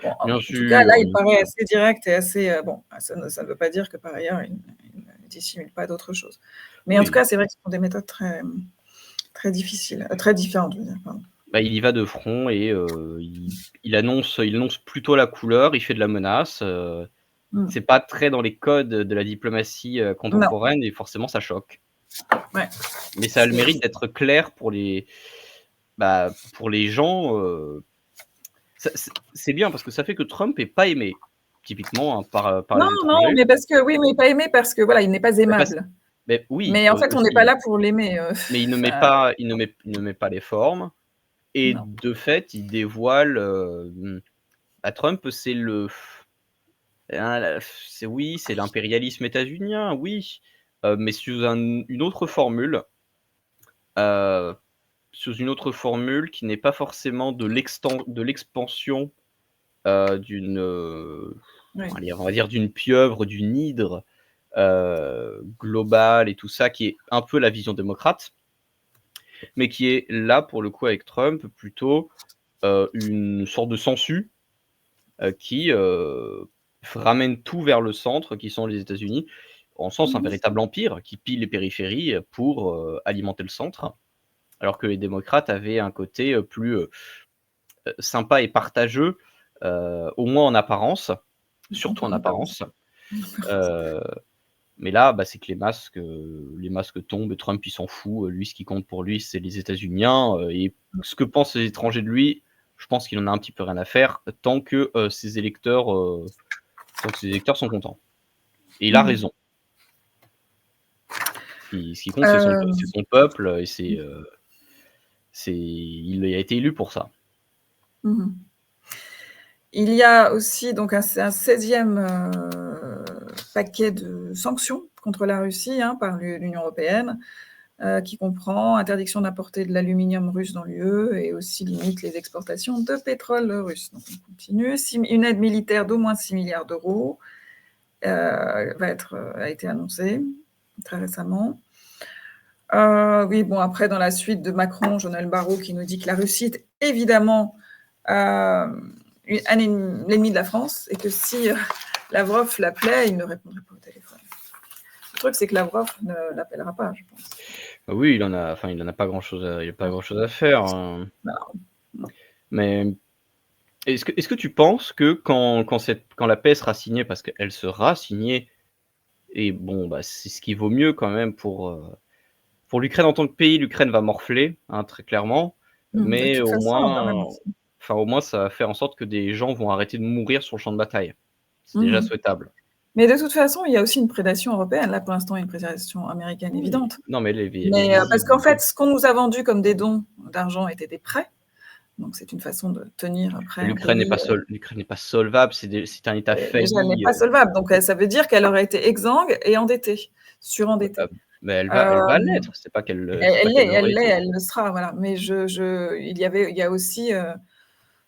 Bon, en Bien tout cas, là, sûr, il bien paraît sûr. assez direct et assez bon. Ça ne veut pas dire que par ailleurs, il ne dissimule pas d'autres choses. Mais en tout Oui, cas, c'est vrai que ce sont des méthodes très, très difficiles, très différentes, je veux dire, pardon. bah, il y va de front et il annonce plutôt la couleur, il fait de la menace, Mmh. c'est pas très dans les codes de la diplomatie, Non, contemporaine et forcément ça choque. ouais, Mais ça a le c'est mérite d'être clair pour les gens, c'est bien parce que ça fait que Trump est pas aimé, typiquement, hein, par non, les non, étrangers. mais parce que oui, mais pas aimé parce que voilà, il n'est pas Mais parce aimable. mais oui, Mais en fait, on n'est pas aussi, là pour l'aimer, mais enfin, il ne met pas les formes et non. de fait, il dévoile, Trump, c'est l'impérialisme états-unien, oui, mais une autre formule, sous une autre formule qui n'est pas forcément de l'expansion, d'une, Oui. allez, on va dire d'une pieuvre, d'une hydre globale et tout ça, qui est un peu la vision démocrate, mais qui est là, pour le coup, avec Trump, plutôt une sorte de sangsue qui ramène tout vers le centre, qui sont les États-Unis, en sens un Mhm. véritable empire qui pille les périphéries pour alimenter le centre, alors que les démocrates avaient un côté plus sympa et partageux, au moins en apparence, surtout en apparence. Mais là, c'est que les masques tombent et Trump, il s'en fout. Lui, ce qui compte pour lui, c'est les États-Uniens. Et ce que pensent les étrangers de lui, je pense qu'il en a un petit peu rien à faire tant que ses électeurs sont contents. Et il a raison. Ce qui compte, c'est son peuple et il a été élu pour ça. Mhm. Il y a aussi donc un 16e paquet de sanctions contre la Russie par l'Union européenne, qui comprend interdiction d'importer de l'aluminium russe dans l'UE et aussi limite les exportations de pétrole russe. Donc on continue. Une aide militaire d'au moins 6 milliards d'euros a été annoncée très récemment. Oui, bon, après, dans la suite de Macron, Jean-Noël Barrot qui nous dit que la Russie est évidemment l'ennemi de la France et que si Lavrov l'appelait, il ne répondrait pas au téléphone. Le truc, c'est que Lavrov ne l'appellera pas, je pense. Oui, il en a pas grand-chose à faire. Non. Mais est-ce que tu penses que quand la paix sera signée, parce qu'elle sera signée, et bon, c'est ce qui vaut mieux quand même pour l'Ukraine en tant que pays, l'Ukraine va morfler, très clairement, mais De toute façon, quand même. au moins ça va faire en sorte que des gens vont arrêter de mourir sur le champ de bataille. C'est déjà souhaitable. Mais de toute façon, il y a aussi une prédation européenne. Là, pour l'instant, il y a une prédation américaine évidente. Non, mais parce qu'en fait, ce qu'on nous a vendu comme des dons d'argent étaient des prêts. Donc, c'est une façon de tenir après. L'Ukraine n'est pas solvable, c'est un État failli. Déjà, elle n'est pas solvable. Donc, ça veut dire qu'elle aurait été exsangue et endettée, surendettée. Mais elle va l'être. C'est pas qu'elle. Elle le sera, voilà. Mais il y a aussi.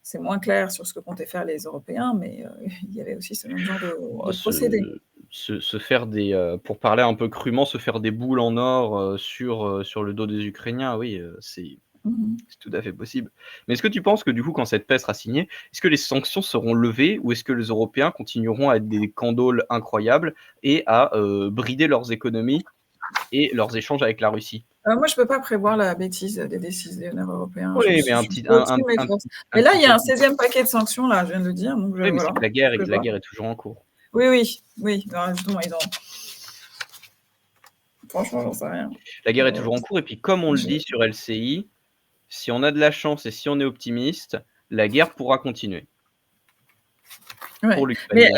C'est moins clair sur ce que comptaient faire les Européens, mais il y avait aussi ce même genre de procédé. Se faire pour parler un peu crûment, se faire des boules en or sur le dos des Ukrainiens, oui, c'est tout à fait possible. Mais est-ce que tu penses que du coup, quand cette paix sera signée, est-ce que les sanctions seront levées ou est-ce que les Européens continueront à être des candoles incroyables et à brider leurs économies et leurs échanges avec la Russie? Moi, je ne peux pas prévoir la bêtise des décisionnaires européens. Oui, mais mais là, il y a un 16e paquet de sanctions, là, je viens de le dire. Donc oui, mais c'est que la guerre est toujours en cours. Oui. Non, justement, franchement, j'en sais rien. La guerre est toujours en cours, et puis comme on le dit sur LCI, si on a de la chance et si on est optimiste, la guerre pourra continuer. Pour l'Ukraine,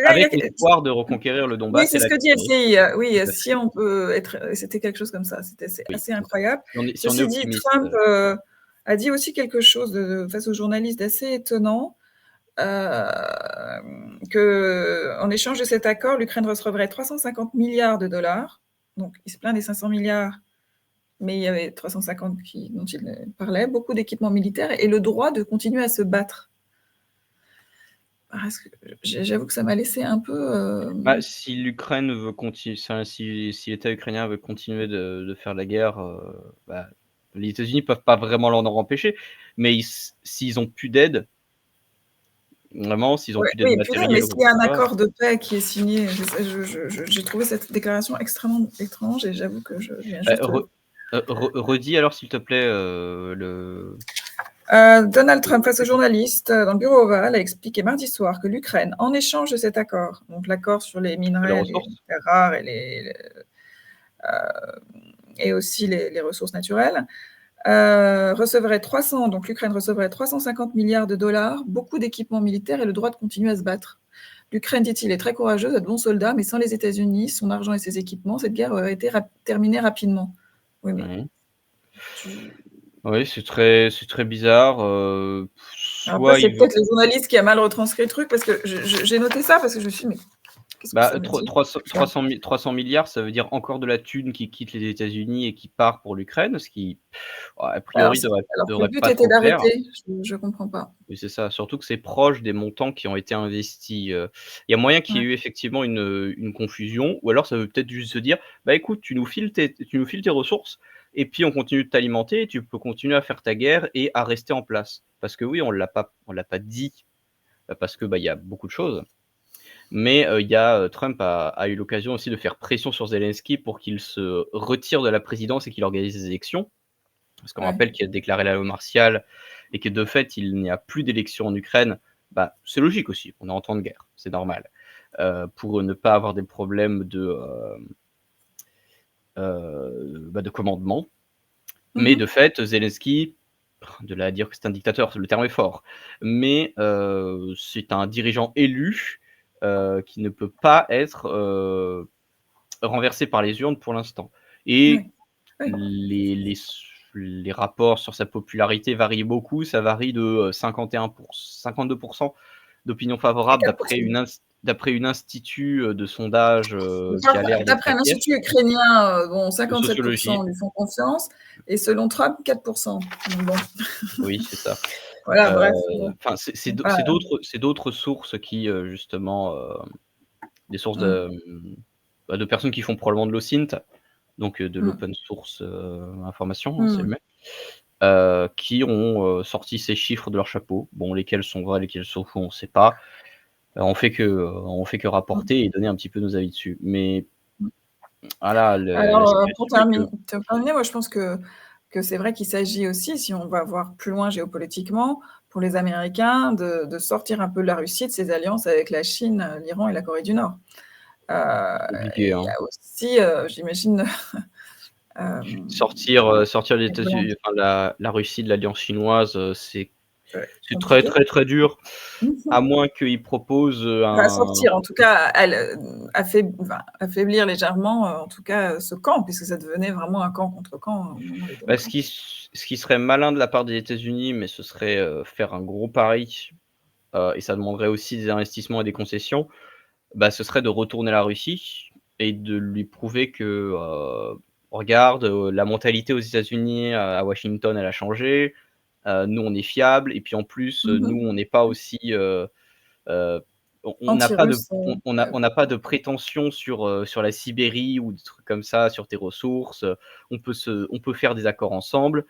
avec l'espoir de reconquérir le Donbass. Oui, c'est ce que dit LCI. Oui, si on peut être. C'était quelque chose comme ça. C'était assez incroyable. Ceci dit, Trump a dit aussi quelque chose face aux journalistes d'assez étonnant. Qu'en échange de cet accord, l'Ukraine recevrait 350 milliards de dollars. Donc, il se plaint des 500 milliards, mais il y avait 350 dont il parlait, beaucoup d'équipements militaires et le droit de continuer à se battre. J'avoue que ça m'a laissé un peu. Si l'Ukraine veut continuer, si l'État ukrainien veut continuer de faire la guerre, les États-Unis peuvent pas vraiment l'en empêcher. Mais s'ils ont plus d'aide, vraiment, s'ils ont plus d'aide matérielle. Mais s'il y a un accord de paix qui est signé, j'ai trouvé cette déclaration extrêmement étrange et j'avoue que je viens juste. Redis alors, s'il te plaît, Donald Trump, face aux journalistes dans le bureau ovale, a expliqué mardi soir que l'Ukraine, en échange de cet accord, donc l'accord sur les minerais, les terres rares et aussi les ressources naturelles, donc l'Ukraine recevrait 350 milliards de dollars, beaucoup d'équipements militaires et le droit de continuer à se battre. L'Ukraine, dit-il, est très courageuse, a de bons soldats, mais sans les États-Unis, son argent et ses équipements, cette guerre aurait été terminée rapidement. Oui, mais... Oui, c'est très bizarre. Après, c'est peut-être le journaliste qui a mal retranscrit le truc, parce que j'ai noté ça, parce que je me suis dit, mais Qu'est-ce que Bah, ça veut dire? 300 milliards, ça veut dire encore de la thune qui quitte les États-Unis et qui part pour l'Ukraine, ce qui, a Alors, priori, devrait alors que le devrait but pas était trop plaire. d'arrêter, je comprends pas. Oui, c'est ça, surtout que c'est proche des montants qui ont été investis, il y a moyen qu'il y Ouais. ait eu effectivement une confusion, ou alors ça veut peut-être juste se dire: «Bah, écoute, tu nous files tes ressources et puis on continue de t'alimenter et tu peux continuer à faire ta guerre et à rester en place». Parce que oui, on l'a pas dit, parce que, bah, il y a beaucoup de choses, mais Trump a eu l'occasion aussi de faire pression sur Zelensky pour qu'il se retire de la présidence et qu'il organise des élections. Parce qu'on Ouais. rappelle qu'il a déclaré la loi martiale et que de fait, il n'y a plus d'élections en Ukraine. Bah, c'est logique aussi, on est en temps de guerre, c'est normal. Pour ne pas avoir des problèmes de commandement. Mais de fait, Zelensky, de là à dire que c'est un dictateur, le terme est fort, mais c'est un dirigeant élu, qui ne peut pas être, renversé par les urnes pour l'instant. Et Oui. Oui. les rapports sur sa popularité varient beaucoup. Ça varie de 52% d'opinion Et favorable 4%. d'après une institut de sondage qui a l'air d'être D'après un inquiet, institut ukrainien, bon, de sociologie. 57% lui font confiance et selon Trump, 4%. Donc bon, Oui, c'est ça. voilà, bref, bon, Enfin, c'est pas d'autres sources qui justement, des sources mmh, de personnes qui font probablement de l'OSINT, donc de mmh, l'open source information, hein, c'est le mmh. même. Qui ont sorti ces chiffres de leur chapeau. Bon, lesquels sont vrais, lesquels sont faux, on ne sait pas. On fait que Mmh. rapporter et donner un petit peu nos avis dessus. Mais voilà, la Alors, pour situation est que terminer, moi je pense que c'est vrai qu'il s'agit aussi, si on va voir plus loin géopolitiquement, pour les Américains de sortir un peu la Russie de ses alliances avec la Chine, l'Iran et la Corée du Nord. Heu c'est et compliqué, il y hein. a aussi, j'imagine, Sortir les une volonté États-Unis, enfin la Russie de l'alliance chinoise, c'est très, compliquée. très, très dur, Mmh. à moins qu'ils proposent, Enfin, un sortir, en tout cas, affaiblir légèrement, en tout cas, ce camp, puisque ça devenait vraiment un camp contre camp au moment des bah, démocrates. ce qui serait malin de la part des États-Unis, mais ce serait, faire un gros pari, et ça demanderait aussi des investissements et des concessions. Bah, ce serait de retourner la Russie et de lui prouver que, regarde, la mentalité aux États-Unis, à Washington, elle a changé. Nous, on est fiables et puis en plus, Mmh nous, mh. on n'est pas aussi, heu, on n'a pas de Anti-russe, on n'a pas de prétention sur la Sibérie ou des trucs comme ça, sur tes ressources. On peut faire des accords ensemble.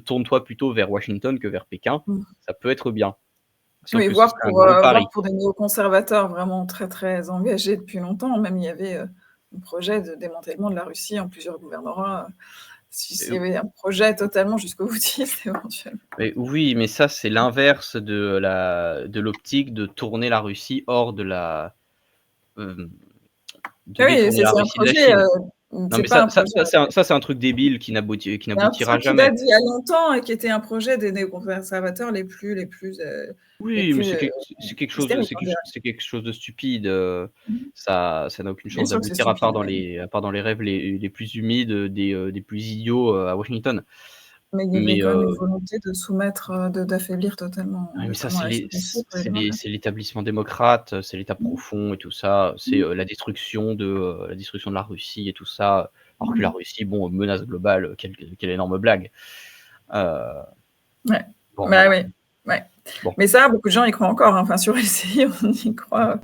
Tourne-toi plutôt vers Washington que vers Pékin. mmh. Ça peut être bien. Sauf Oui, que ce serait un gros voir pari. pour des néoconservateurs vraiment très, très engagés depuis longtemps. Même il y avait, un projet de démantèlement de la Russie en plusieurs gouvernorats, s'il y avait un projet totalement jusqu'au boutiste éventuellement. Mais oui, mais ça, c'est l'inverse de l'optique de tourner la Russie hors de hem, de Ah oui, détourner la c'est un Russie de la projet, Chine. Non, c'est mais pas ça un ça projet. ça c'est un truc débile qui C'est un n'aboutira truc qu'il a jamais. dit il y a longtemps et qui était un projet des néoconservateurs les Oui, mais plus, hystériques, on dirait. c'est quelque chose de stupide, Mmh. ça n'a aucune Bien chance sûr que c'est d'aboutir stupide, ouais. à part dans les rêves les plus humides, des plus idiots, à Washington. Mais il y avait Mais quand même une volonté de soumettre, d'affaiblir totalement, oui, mais ça, notamment la Chine aussi pour les démocrates. c'est l'établissement démocrate, c'est l'État Mmh. profond et tout ça, c'est, Mmh. la destruction de la Russie et tout ça, alors que la Mmh. Russie, bon, menace globale, quelle énorme blague. Heu, Ouais. bon Bah, voilà, oui, ouais. bon, Mais ça, beaucoup de gens y croient encore, hein. Enfin, sur LCI, on y croit.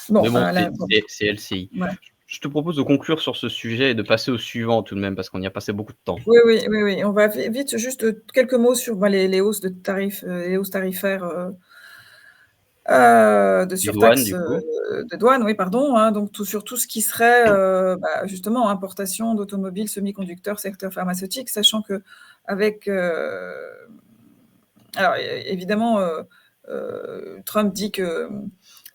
Bon, mais bon, là, bon, c'est LCI. ouais. Je te propose de conclure sur ce sujet et de passer au suivant tout de même, parce qu'on y a passé beaucoup de temps. Oui, oui, oui, oui. On va vite juste, quelques mots sur, bah, les hausses de tarifs, les hausses tarifaires, de Les douanes, surtaxe, du coup. de douane, oui, pardon, hein, donc sur tout ce qui serait, bah, justement importation d'automobiles, semi-conducteurs, secteur pharmaceutique, sachant qu'avec, alors évidemment, Trump dit que,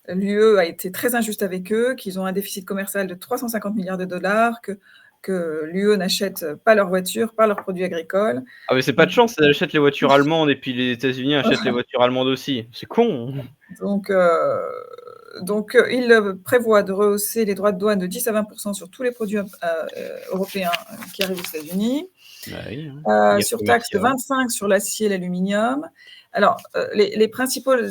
l'UE a été très injuste avec eux, qu'ils ont un déficit commercial de 350 milliards de dollars, que l'UE n'achète pas leurs voitures, pas leurs produits agricoles. Ah mais c'est pas Donc de chance, elles achètent les voitures allemandes et puis les États-Unis achètent les voitures allemandes aussi. C'est con! Donc, il prévoit de rehausser les droits de douane de 10 à 20% sur tous les produits européens qui arrivent aux États-Unis. Bah oui, hein. Guerre surtaxe de commerciale. 25 sur l'acier et l'aluminium. Alors, les principales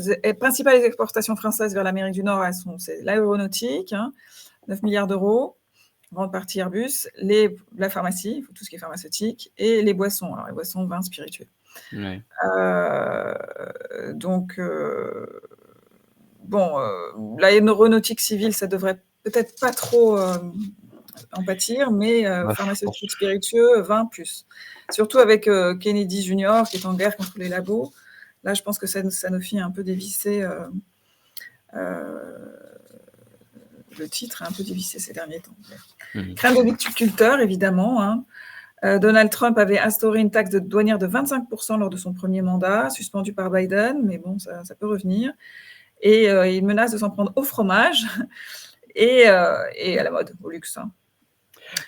exportations françaises vers l'Amérique du Nord, c'est l'aéronautique, 9 milliards d'euros, grande partie Airbus, la pharmacie, tout ce qui est pharmaceutique, et les boissons, alors les boissons, vins, spiritueux. Ouais. Donc, bon, l'aéronautique civile, ça devrait peut-être pas trop en pâtir, mais Bah, je pense. pharmaceutique, spiritueux, vin plus. Surtout avec Kennedy Junior qui est en guerre contre les labos. Là, je pense que Sanofi a un peu dévissé. Le titre a un peu dévissé ces derniers temps. Crainte de viticulteurs, évidemment. Donald Trump avait instauré une taxe douanière de 25% lors de son premier mandat, suspendue par Biden, mais bon, ça peut revenir. Et il menace de s'en prendre au fromage et à la mode, au luxe.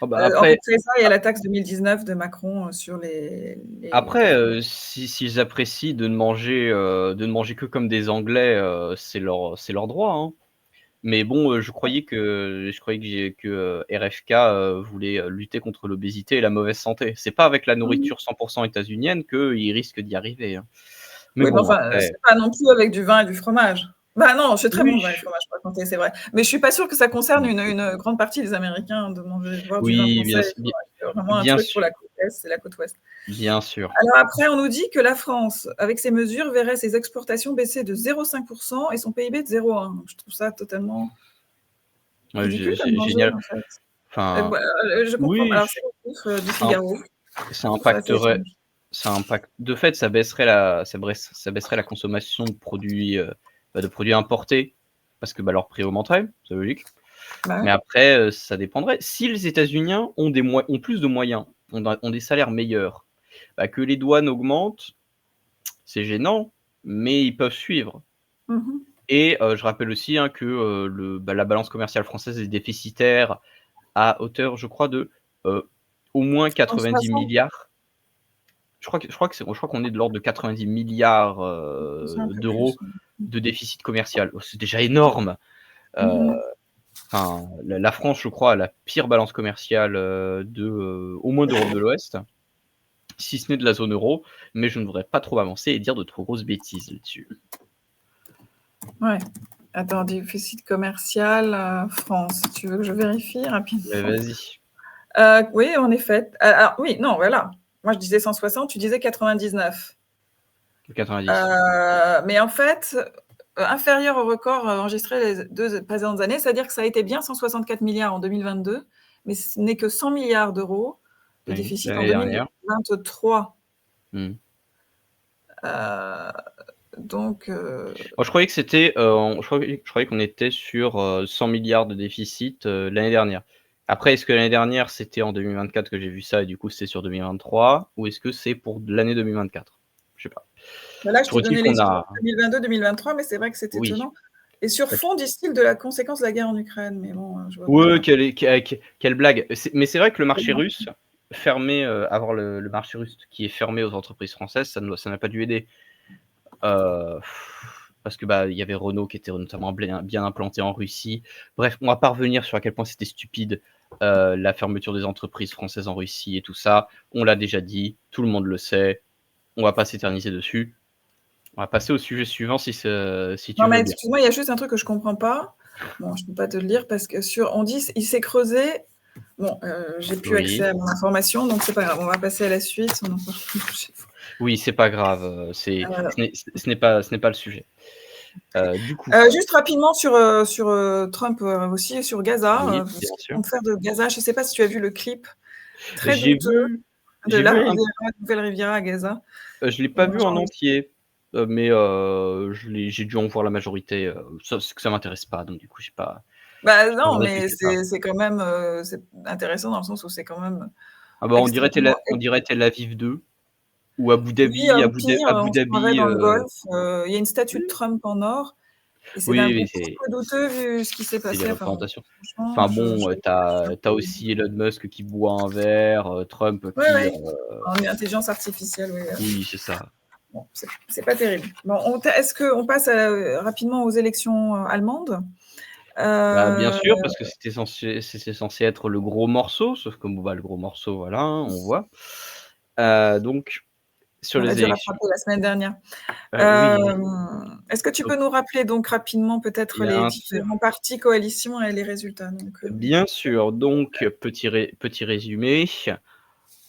Après, ça, il y a la taxe 2019 de Macron sur les Après, s'ils apprécient de ne manger que comme des Anglais, c'est leur droit, hein. Mais bon, je croyais que RFK voulait lutter contre l'obésité et la mauvaise santé. C'est pas avec la nourriture 100% états-unienne qu'ils risquent d'y arriver, hein. Mais oui, bon, enfin, après... c'est pas non plus avec du vin et du fromage. Bah non, c'est très Oui. bon le vin et le fromage, je peux raconter, c'est vrai. Mais je suis pas sûre que ça concerne une grande partie des Américains de boire du vin français. C'est vraiment un truc pour la côte est, c'est la côte ouest. Bien sûr. Alors après, on nous dit que la France, avec ces mesures, verrait ses exportations baisser de 0,5% et son PIB de 0,1%. Donc, je trouve ça totalement ridicule. Génial. En fait. Enfin, je comprends. oui, Alors, c'est le chiffre du Figaro. Ça impacterait. De fait, ça baisserait la consommation de produits importés parce que leur prix augmenterait, c'est logique. Bah, mais après, ça dépendrait. Si les États-Unis ont plus de moyens, ont des salaires meilleurs, que les douanes augmentent, c'est gênant, mais ils peuvent suivre. Et je rappelle aussi que la balance commerciale française est déficitaire à hauteur, je crois, de au moins 90 milliards. Je crois qu'on est de l'ordre de 90 milliards d'euros de déficit commercial. C'est déjà énorme. La France, je crois, a la pire balance commerciale au moins d'Europe de l'Ouest, si ce n'est de la zone euro, mais je ne voudrais pas trop avancer et dire de trop grosses bêtises là-dessus. Ouais. Attends, déficit commercial France. Tu veux que je vérifie rapidement? Vas-y. Oui, en effet. Alors, oui, non, voilà. Moi, je disais 160, tu disais 99. 90. Mais en fait, inférieur au record enregistré les 2 précédentes années, c'est-à-dire que ça a été bien 164 milliards en 2022, mais ce n'est que 100 milliards d'euros de déficit en 2023. Donc, moi, je croyais que c'était, je croyais qu'on était sur 100 milliards de déficit l'année dernière. Après, est-ce que l'année dernière c'était en 2024 que j'ai vu ça et du coup c'était sur 2023, ou est-ce que c'est pour l'année 2024? Je sais pas. Là, je t'ai donné les chiffres 2022-2023, mais c'est vrai que c'est étonnant. Et sur fond, disent-ils, de la conséquence de la guerre en Ukraine. Mais bon, je vois quelle blague. Mais c'est vrai que le marché russe fermé, avoir le marché russe qui est fermé aux entreprises françaises, ça n'a pas dû aider. Parce que il y avait Renault qui était notamment bien implanté en Russie. Bref, on va pas revenir sur à quel point c'était stupide la fermeture des entreprises françaises en Russie et tout ça. On l'a déjà dit, tout le monde le sait. On va pas s'éterniser dessus. On va passer au sujet suivant si tu veux. Non, mais excuse-moi, il y a juste un truc que je comprends pas. Bon, je peux pas te le lire parce que on dit il s'est creusé. Bon, j'ai plus accès à mon information, donc c'est pas grave. On va passer à la suite. On en parle une prochaine fois. Oui, c'est pas grave. Ce n'est pas le sujet. Du coup. Juste rapidement sur Trump aussi, sur Gaza. Oui, bien sûr. Faire de Gaza. Je sais pas si tu as vu le clip très douteux de la nouvelle Riviera à Gaza. Je l'ai pas vu en entier, mais j'ai dû en voir la majorité. Ça m'intéresse pas, donc du coup j'ai pas. Non, mais c'est quand même c'est intéressant dans le sens où c'est quand même. On dirait Tel Aviv 2 ou Abu Dhabi. Oui, Abu Dhabi. Dans le Golfe, il y a une statue de Trump en or. Et c'est un peu douteux vu ce qui s'est passé. C'est des représentations. Enfin bon, t'as aussi Elon Musk qui boit un verre, Trump qui. En intelligence artificielle, oui. Oui, c'est ça. Bon, c'est pas terrible. Bon, est-ce qu'on passe rapidement aux élections allemandes? Bien sûr, parce que c'était censé être le gros morceau, sauf que le gros morceau, voilà, on voit. Donc, sur On a les dû élections. rattraper la semaine dernière. Oui, Est-ce que tu donc, peux nous rappeler donc rapidement peut-être les bien sûr. différents partis, coalitions et les résultats? Donc, Bien sûr. Donc, petit résumé.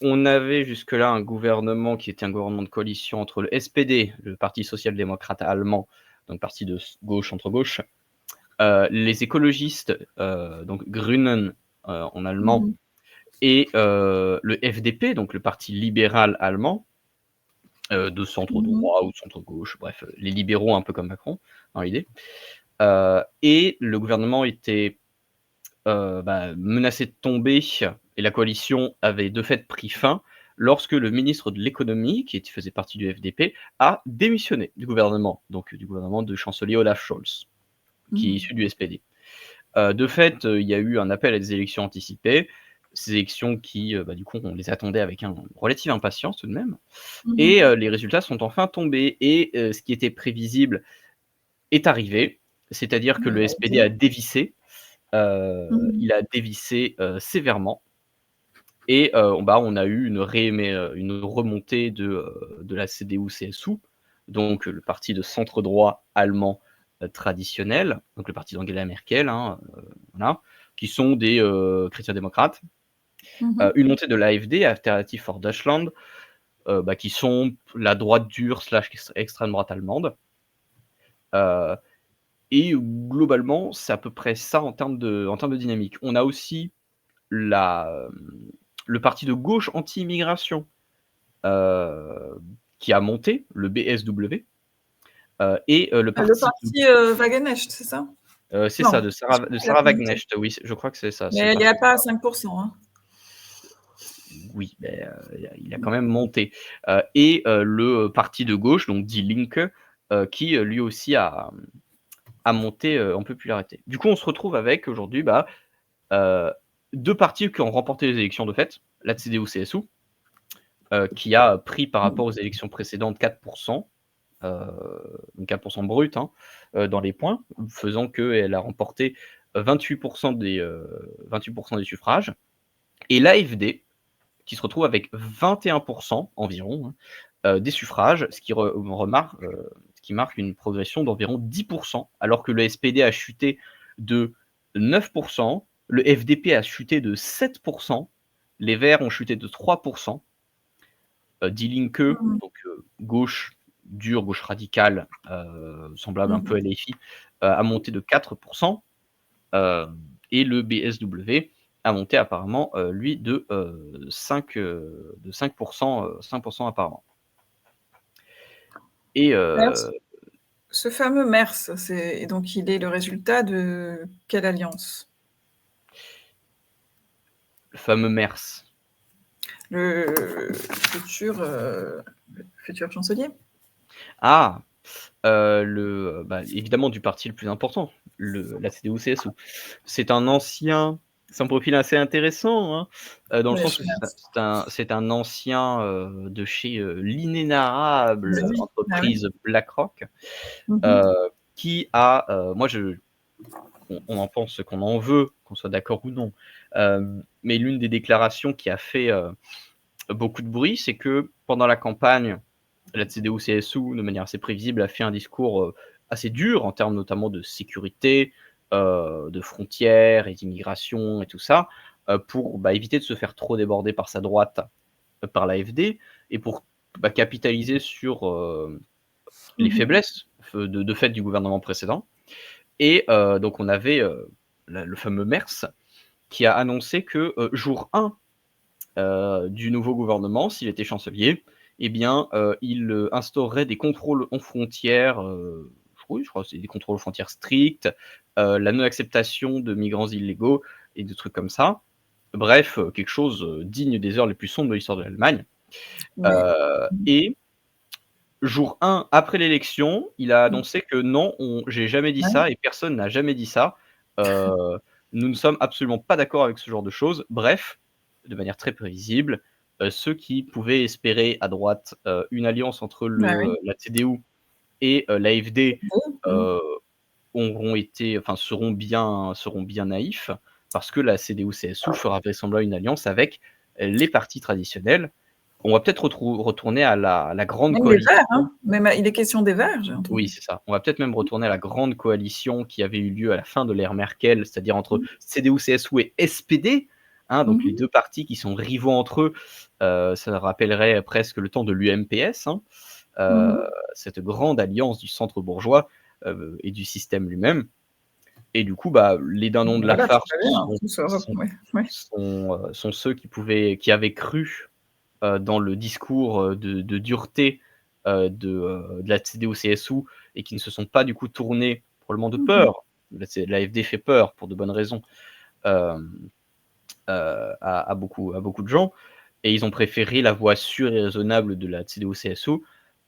On avait jusque-là un gouvernement qui était un gouvernement de coalition entre le SPD, le Parti social-démocrate allemand, donc parti de gauche, centre-gauche, les écologistes, donc Grünen en allemand, Mmh. et le FDP, donc le Parti libéral allemand, de centre Mmh. droit ou centre gauche, bref, les libéraux un peu comme Macron dans l'idée. Et le gouvernement était menacé de tomber et la coalition avait de fait pris fin lorsque le ministre de l'économie, qui faisait partie du FDP, a démissionné du gouvernement, donc du gouvernement de chancelier Olaf Scholz, qui est Mmh. issu du SPD. De fait, il y a eu un appel à des élections anticipées, ces élections qui, du coup, on les attendait avec une relative impatience tout de même, Mmh. et les résultats sont enfin tombés, et ce qui était prévisible est arrivé, c'est-à-dire que le SPD a dévissé, Mmh. il a dévissé sévèrement, et on a eu une remontée de la CDU-CSU, donc le parti de centre droit allemand traditionnel, donc le parti d'Angela Merkel, voilà, qui sont des chrétiens démocrates. Mmh. Une montée de l'AfD, Alternative for Deutschland, qui sont la droite dure / extrême droite allemande. Et globalement, c'est à peu près ça en termes de dynamique. On a aussi le parti de gauche anti-immigration, qui a monté, le BSW, et le Le parti parti, Wagenknecht, c'est ça? c'est Non, ça, de je Sarah crois de qu'il a Sarah monté. Wagenknecht, oui, je crois que c'est ça, c'est le Mais il parti est de pas à Sarah. 5 hein. Oui, il a quand même monté, et le parti de gauche, donc Die Linke, qui lui aussi a monté en popularité. Du coup, on se retrouve avec aujourd'hui, 2 partis qui ont remporté les élections de fait, la CDU-CSU, qui a pris par rapport aux élections précédentes 4 donc 4 brut, dans les points, faisant qu'elle a remporté 28 des suffrages, et l'AfD qui se retrouve avec 21 environ, des suffrages, ce qui marque une progression d'environ 10 alors que le SPD a chuté de 9 le FDP a chuté de 7 les Verts ont chuté de 3 Die Linke, Mmh. donc gauche dure, gauche radicale, semblable un peu à Mmh. LFI, a monté de 4 et le BSW a monté apparemment, lui, de 5 5 apparemment. Et Alors ce fameux Merz, et donc il est le résultat de quelle alliance? le fameux Merz. Le futur, futur chancelier? Ah! Évidemment du parti le plus important, la CDU-CSU. C'est un profil assez intéressant, dans le Ouais, sens où c'est un ancien, de chez, bah l'inénarrable oui, bah oui. entreprise BlackRock, Mmh. heu, qui a, on en pense ce qu'on en veut, qu'on soit d'accord ou non, mais l'une des déclarations qui a fait, beaucoup de bruit, c'est que pendant la campagne, la CDU-CSU, de manière assez prévisible, a fait un discours, assez dur en termes notamment de sécurité, de frontières et d'immigration et tout ça, pour, éviter de se faire trop déborder par sa droite, par l'AfD, et pour, capitaliser sur, les Mmh. faiblesses de fait du gouvernement précédent. Et donc on avait, le fameux Merz qui a annoncé que, jour 1 du nouveau gouvernement, s'il était chancelier, eh bien, il, instaurerait des contrôles aux frontières, oui, je crois que c'est des contrôles aux frontières stricts, la non-acceptation de migrants illégaux et des trucs comme ça. Bref, quelque chose, digne des heures les plus sombres de l'histoire de l'Allemagne. Mais Et jour 1 après l'élection, il a mmh, annoncé que: «Non, j'ai jamais dit ouais. ça et personne n'a jamais dit ça. Nous ne sommes absolument pas d'accord avec ce genre de choses». Bref, de manière très prévisible, ceux qui pouvaient espérer à droite, une alliance entre Bah oui. la CDU et l'AfD, Mmh. heu, seront bien naïfs, parce que la CDU-CSU fera vraisemblablement une alliance avec les partis traditionnels, On va peut-être retourner à la grande Même les Verts, coalition. hein. Même, il est question des Verts, j'ai Oui, entendu. c'est ça. On va peut-être même retourner à la grande coalition qui avait eu lieu à la fin de l'ère Merkel, c'est-à-dire entre CDU-CSU et SPD, hein, donc les 2 partis qui sont rivaux entre eux. Ça rappellerait presque le temps de l'UMPS, hein, cette grande alliance du centre bourgeois et du système lui-même. Et du coup, les dindons de la Voilà, tout farce va bien, tout ça va. Ouais. sont ceux qui avaient cru dans le discours de dureté de la CDU-CSU et qui ne se sont pas du coup tournés, probablement de peur. L'AfD fait peur pour de bonnes raisons à beaucoup de gens, et ils ont préféré la voie sûre et raisonnable de la CDU-CSU.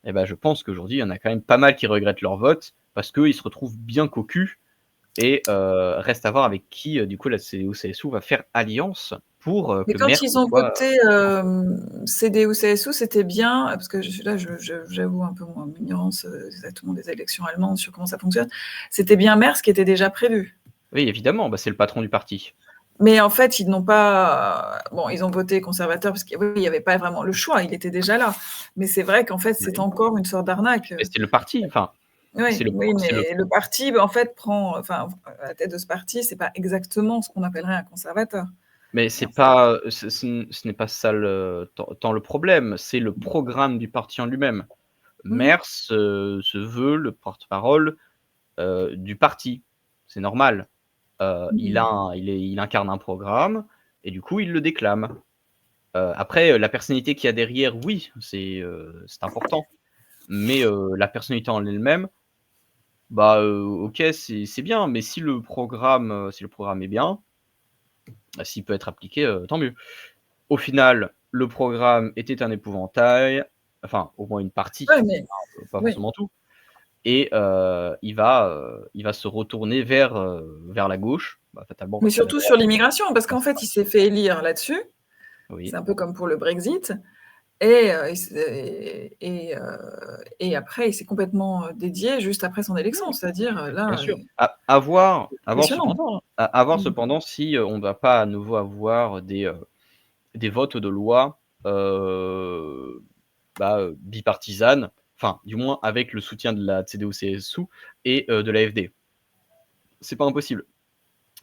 Et je pense qu'aujourd'hui, il y en a quand même pas mal qui regrettent leur vote parce qu'ils se retrouvent bien cocus. Et reste à voir avec qui, du coup, la CDU-CSU va faire alliance pour Mais que quand Merkel ils ont soit. voté CDU-CSU, c'était bien, parce que j'avoue un peu mon ignorance exactement des élections allemandes sur comment ça fonctionne. C'était bien Merz qui était déjà prévu. Oui, évidemment, c'est le patron du parti. Mais en fait, ils n'ont pas. Bon, ils ont voté conservateur parce qu'il n'y avait pas vraiment le choix, il était déjà là. Mais c'est vrai qu'en fait, c'est encore une sorte d'arnaque. C'est le parti, enfin. Oui, mais le parti, en fait, à la tête de ce parti, c'est pas exactement ce qu'on appellerait un conservateur. Mais c'est pas, ce n'est pas ça tant le problème, c'est le programme du parti en lui-même. Merz se veut le porte-parole du parti. C'est normal. Il incarne un programme et du coup, il le déclame. Après, la personnalité qu'il y a derrière, oui, c'est important. Mais la personnalité en elle-même, OK, c'est bien, mais si le programme est bien, s'il peut être appliqué, tant mieux. Au final, le programme était un épouvantail, enfin, au moins une partie, Ouais, mais pas oui. forcément tout, et il va se retourner vers la gauche, fatalement. Mais surtout sur l'immigration, parce qu'en fait, il s'est fait élire là-dessus. Oui. C'est un peu comme pour le Brexit. Et après, il s'est complètement dédié juste après son élection. C'est-à-dire, là. Bien sûr. À voir Impressionnant. cependant si on ne va pas à nouveau avoir des votes de loi bipartisanes, enfin, du moins avec le soutien de la CDU-CSU et de l'AfD. C'est pas impossible.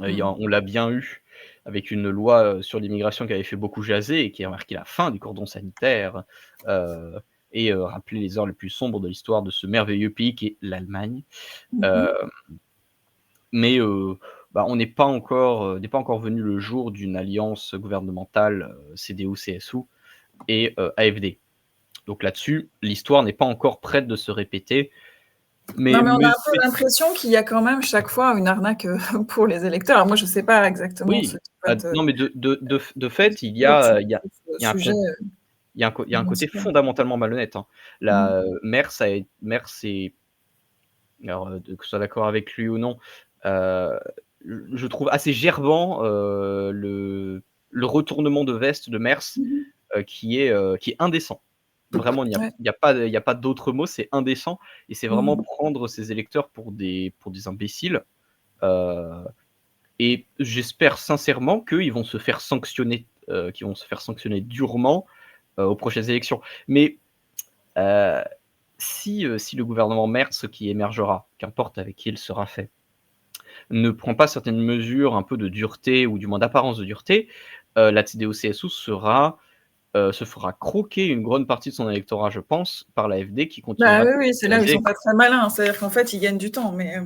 On l'a bien eu avec une loi sur l'immigration qui avait fait beaucoup jaser et qui a marqué la fin du cordon sanitaire et rappelé les heures les plus sombres de l'histoire de ce merveilleux pays qui est l'Allemagne. Mais on n'est pas encore venu le jour d'une alliance gouvernementale CDU-CSU et AfD. Donc là-dessus, l'histoire n'est pas encore prête de se répéter. Non, mais on a un peu l'impression qu'il y a quand même chaque fois une arnaque pour les électeurs. Alors moi, je ne sais pas exactement Oui, ce qui peut être. non, mais de fait, il y a un côté fondamentalement malhonnête, hein. La Merz est, alors que je sois d'accord avec lui ou non, je trouve assez gerbant le retournement de veste de Merz qui est indécent. Vraiment, il n'y a pas d'autre mot, c'est indécent et c'est vraiment prendre ses électeurs pour des imbéciles. Et j'espère sincèrement qu'ils vont se faire sanctionner, durement aux prochaines élections. Mais si le gouvernement Merz qui émergera, qu'importe avec qui il sera fait, ne prend pas certaines mesures un peu de dureté ou du moins d'apparence de dureté, la CDU-CSU se fera croquer une grande partie de son électorat, je pense, par l'AfD qui continuera. Oui, c'est là où ils sont pas très malins. C'est-à-dire qu'en fait, ils gagnent du temps, mais.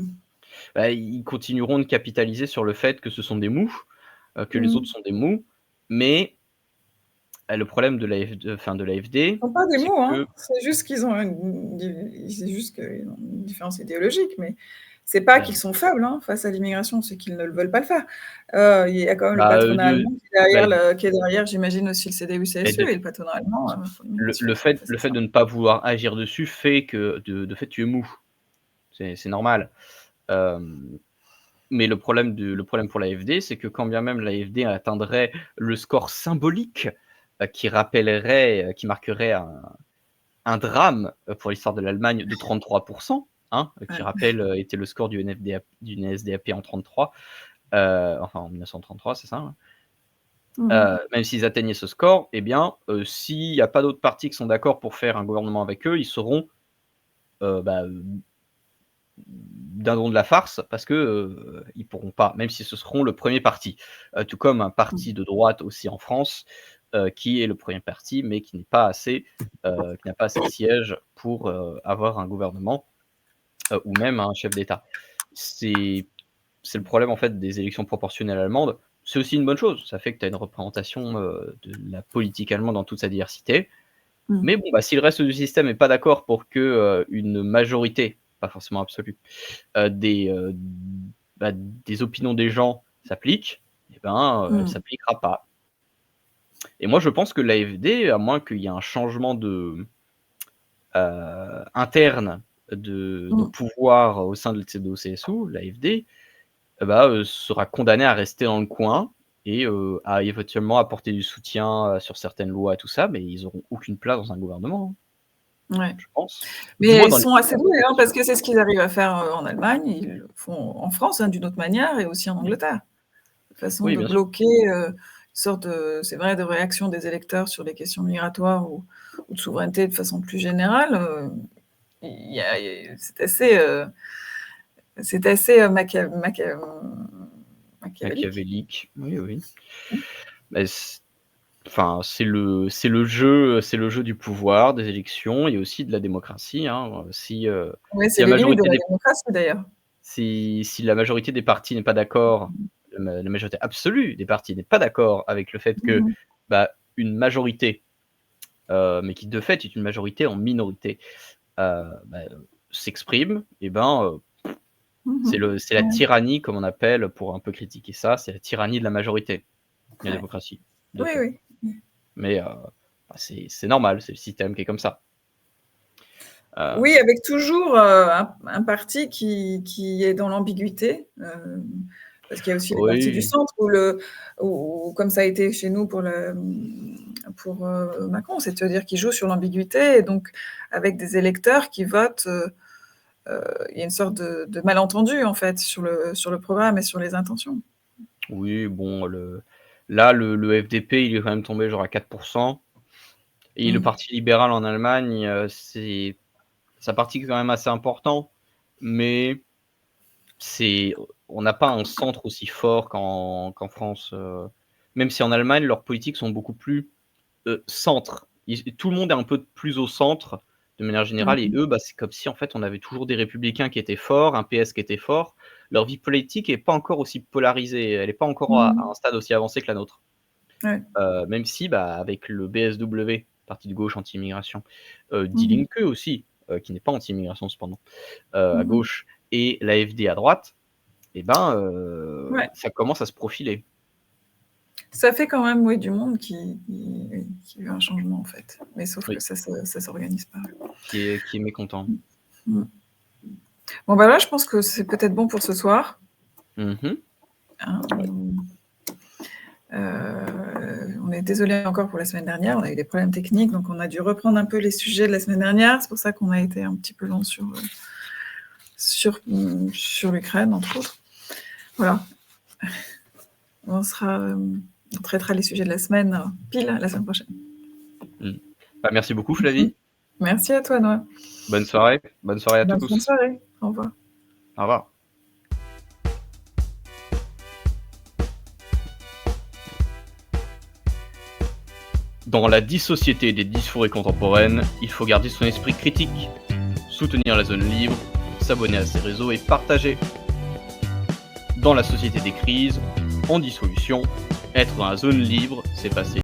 Ils continueront de capitaliser sur le fait que ce sont des mous, que les autres sont des mous, mais le problème de l'AfD. Ils sont pas des mous, hein. C'est juste qu'ils ont une différence idéologique, mais c'est pas qu'ils sont faibles face à l'immigration, c'est qu'ils ne veulent pas le faire. Il y a quand même le patronat allemand qui est derrière, j'imagine aussi le CDU-CSU et le patronat allemand. Le fait de ne pas vouloir agir dessus fait que de fait tu es mou. C'est normal. Mais le problème pour l'AfD, c'est que quand bien même l'AfD atteindrait le score symbolique qui marquerait un drame pour l'histoire de l'Allemagne de 33%, qui rappelle était le score du NSDAP en 33, enfin en 1933, c'est ça. même s'ils atteignaient ce score, eh bien, s'il n'y a pas d'autres partis qui sont d'accord pour faire un gouvernement avec eux, ils seront dindons de la farce parce que ils pourront pas, même si ce seront le premier parti. Tout comme un parti de droite aussi en France, qui est le premier parti, mais qui n'a pas assez de sièges pour avoir un gouvernement ou même un chef d'État. C'est le problème en fait des élections proportionnelles allemandes. C'est aussi une bonne chose. Ça fait que tu as une représentation de la politique allemande dans toute sa diversité. Mais bon, si le reste du système n'est pas d'accord pour que une majorité, pas forcément absolue, des opinions des gens s'appliquent, eh ben, elle s'appliquera pas. Et moi, je pense que l'AfD, à moins qu'il y ait un changement interne de pouvoir au sein de CSU, l'AfD sera condamnée à rester dans le coin et à éventuellement apporter du soutien sur certaines lois et tout ça, mais ils n'auront aucune place dans un gouvernement. Ouais. Je pense. Mais ils sont assez doués, parce que c'est ce qu'ils arrivent à faire en Allemagne, ils le font en France d'une autre manière et aussi en Angleterre. De façon de bloquer une sorte c'est vrai, de réaction des électeurs sur les questions migratoires ou de souveraineté de façon plus générale. C'est assez machiavélique. Oui. Mais c'est le jeu du pouvoir, des élections et aussi de la démocratie. C'est les limites de la démocratie d'ailleurs. Si la majorité des partis n'est pas d'accord, la majorité absolue des partis n'est pas d'accord avec le fait que une majorité, mais qui de fait est une majorité en minorité, s'exprime, et c'est la tyrannie, comme on appelle, pour un peu critiquer ça, c'est la tyrannie de la majorité, la démocratie. Oui. Mais c'est normal, c'est le système qui est comme ça. Oui, avec toujours un parti qui est dans l'ambiguïté, parce qu'il y a aussi les partis du centre où, comme ça a été chez nous pour Macron, c'est-à-dire qu'il joue sur l'ambiguïté, et donc avec des électeurs qui votent, il y a une sorte de malentendu en fait sur le programme et sur les intentions. Oui, bon, là, le FDP, il est quand même tombé genre à 4%. Et le Parti libéral en Allemagne, sa partie est quand même assez important, mais on n'a pas un centre aussi fort qu'en France. Même si en Allemagne, leurs politiques sont beaucoup plus centre. Tout le monde est un peu plus au centre, de manière générale, et eux, c'est comme si en fait on avait toujours des républicains qui étaient forts, un PS qui était fort. Leur vie politique n'est pas encore aussi polarisée, elle n'est pas encore à un stade aussi avancé que la nôtre. Même si, avec le BSW, parti de gauche anti-immigration, Die Linke aussi, qui n'est pas anti-immigration cependant, à gauche, et l'AfD à droite, ça commence à se profiler. Ça fait quand même du monde qui veut un changement en fait, mais sauf que ça s'organise pas. Qui est mécontent. Bon là, je pense que c'est peut-être bon pour ce soir. On est désolé encore pour la semaine dernière, on a eu des problèmes techniques, donc on a dû reprendre un peu les sujets de la semaine dernière. C'est pour ça qu'on a été un petit peu long sur l'Ukraine, entre autres. Voilà. On traitera les sujets de la semaine pile la semaine prochaine. Merci beaucoup, Flavie. Merci à toi, Noah. Bonne soirée à tous. Bonne soirée. Au revoir. Au revoir. Dans la dissociété des dysphorés contemporaines, il faut garder son esprit critique, soutenir la zone libre, s'abonner à ses réseaux et partager. Dans la société des crises, en dissolution, être dans la zone libre, c'est passer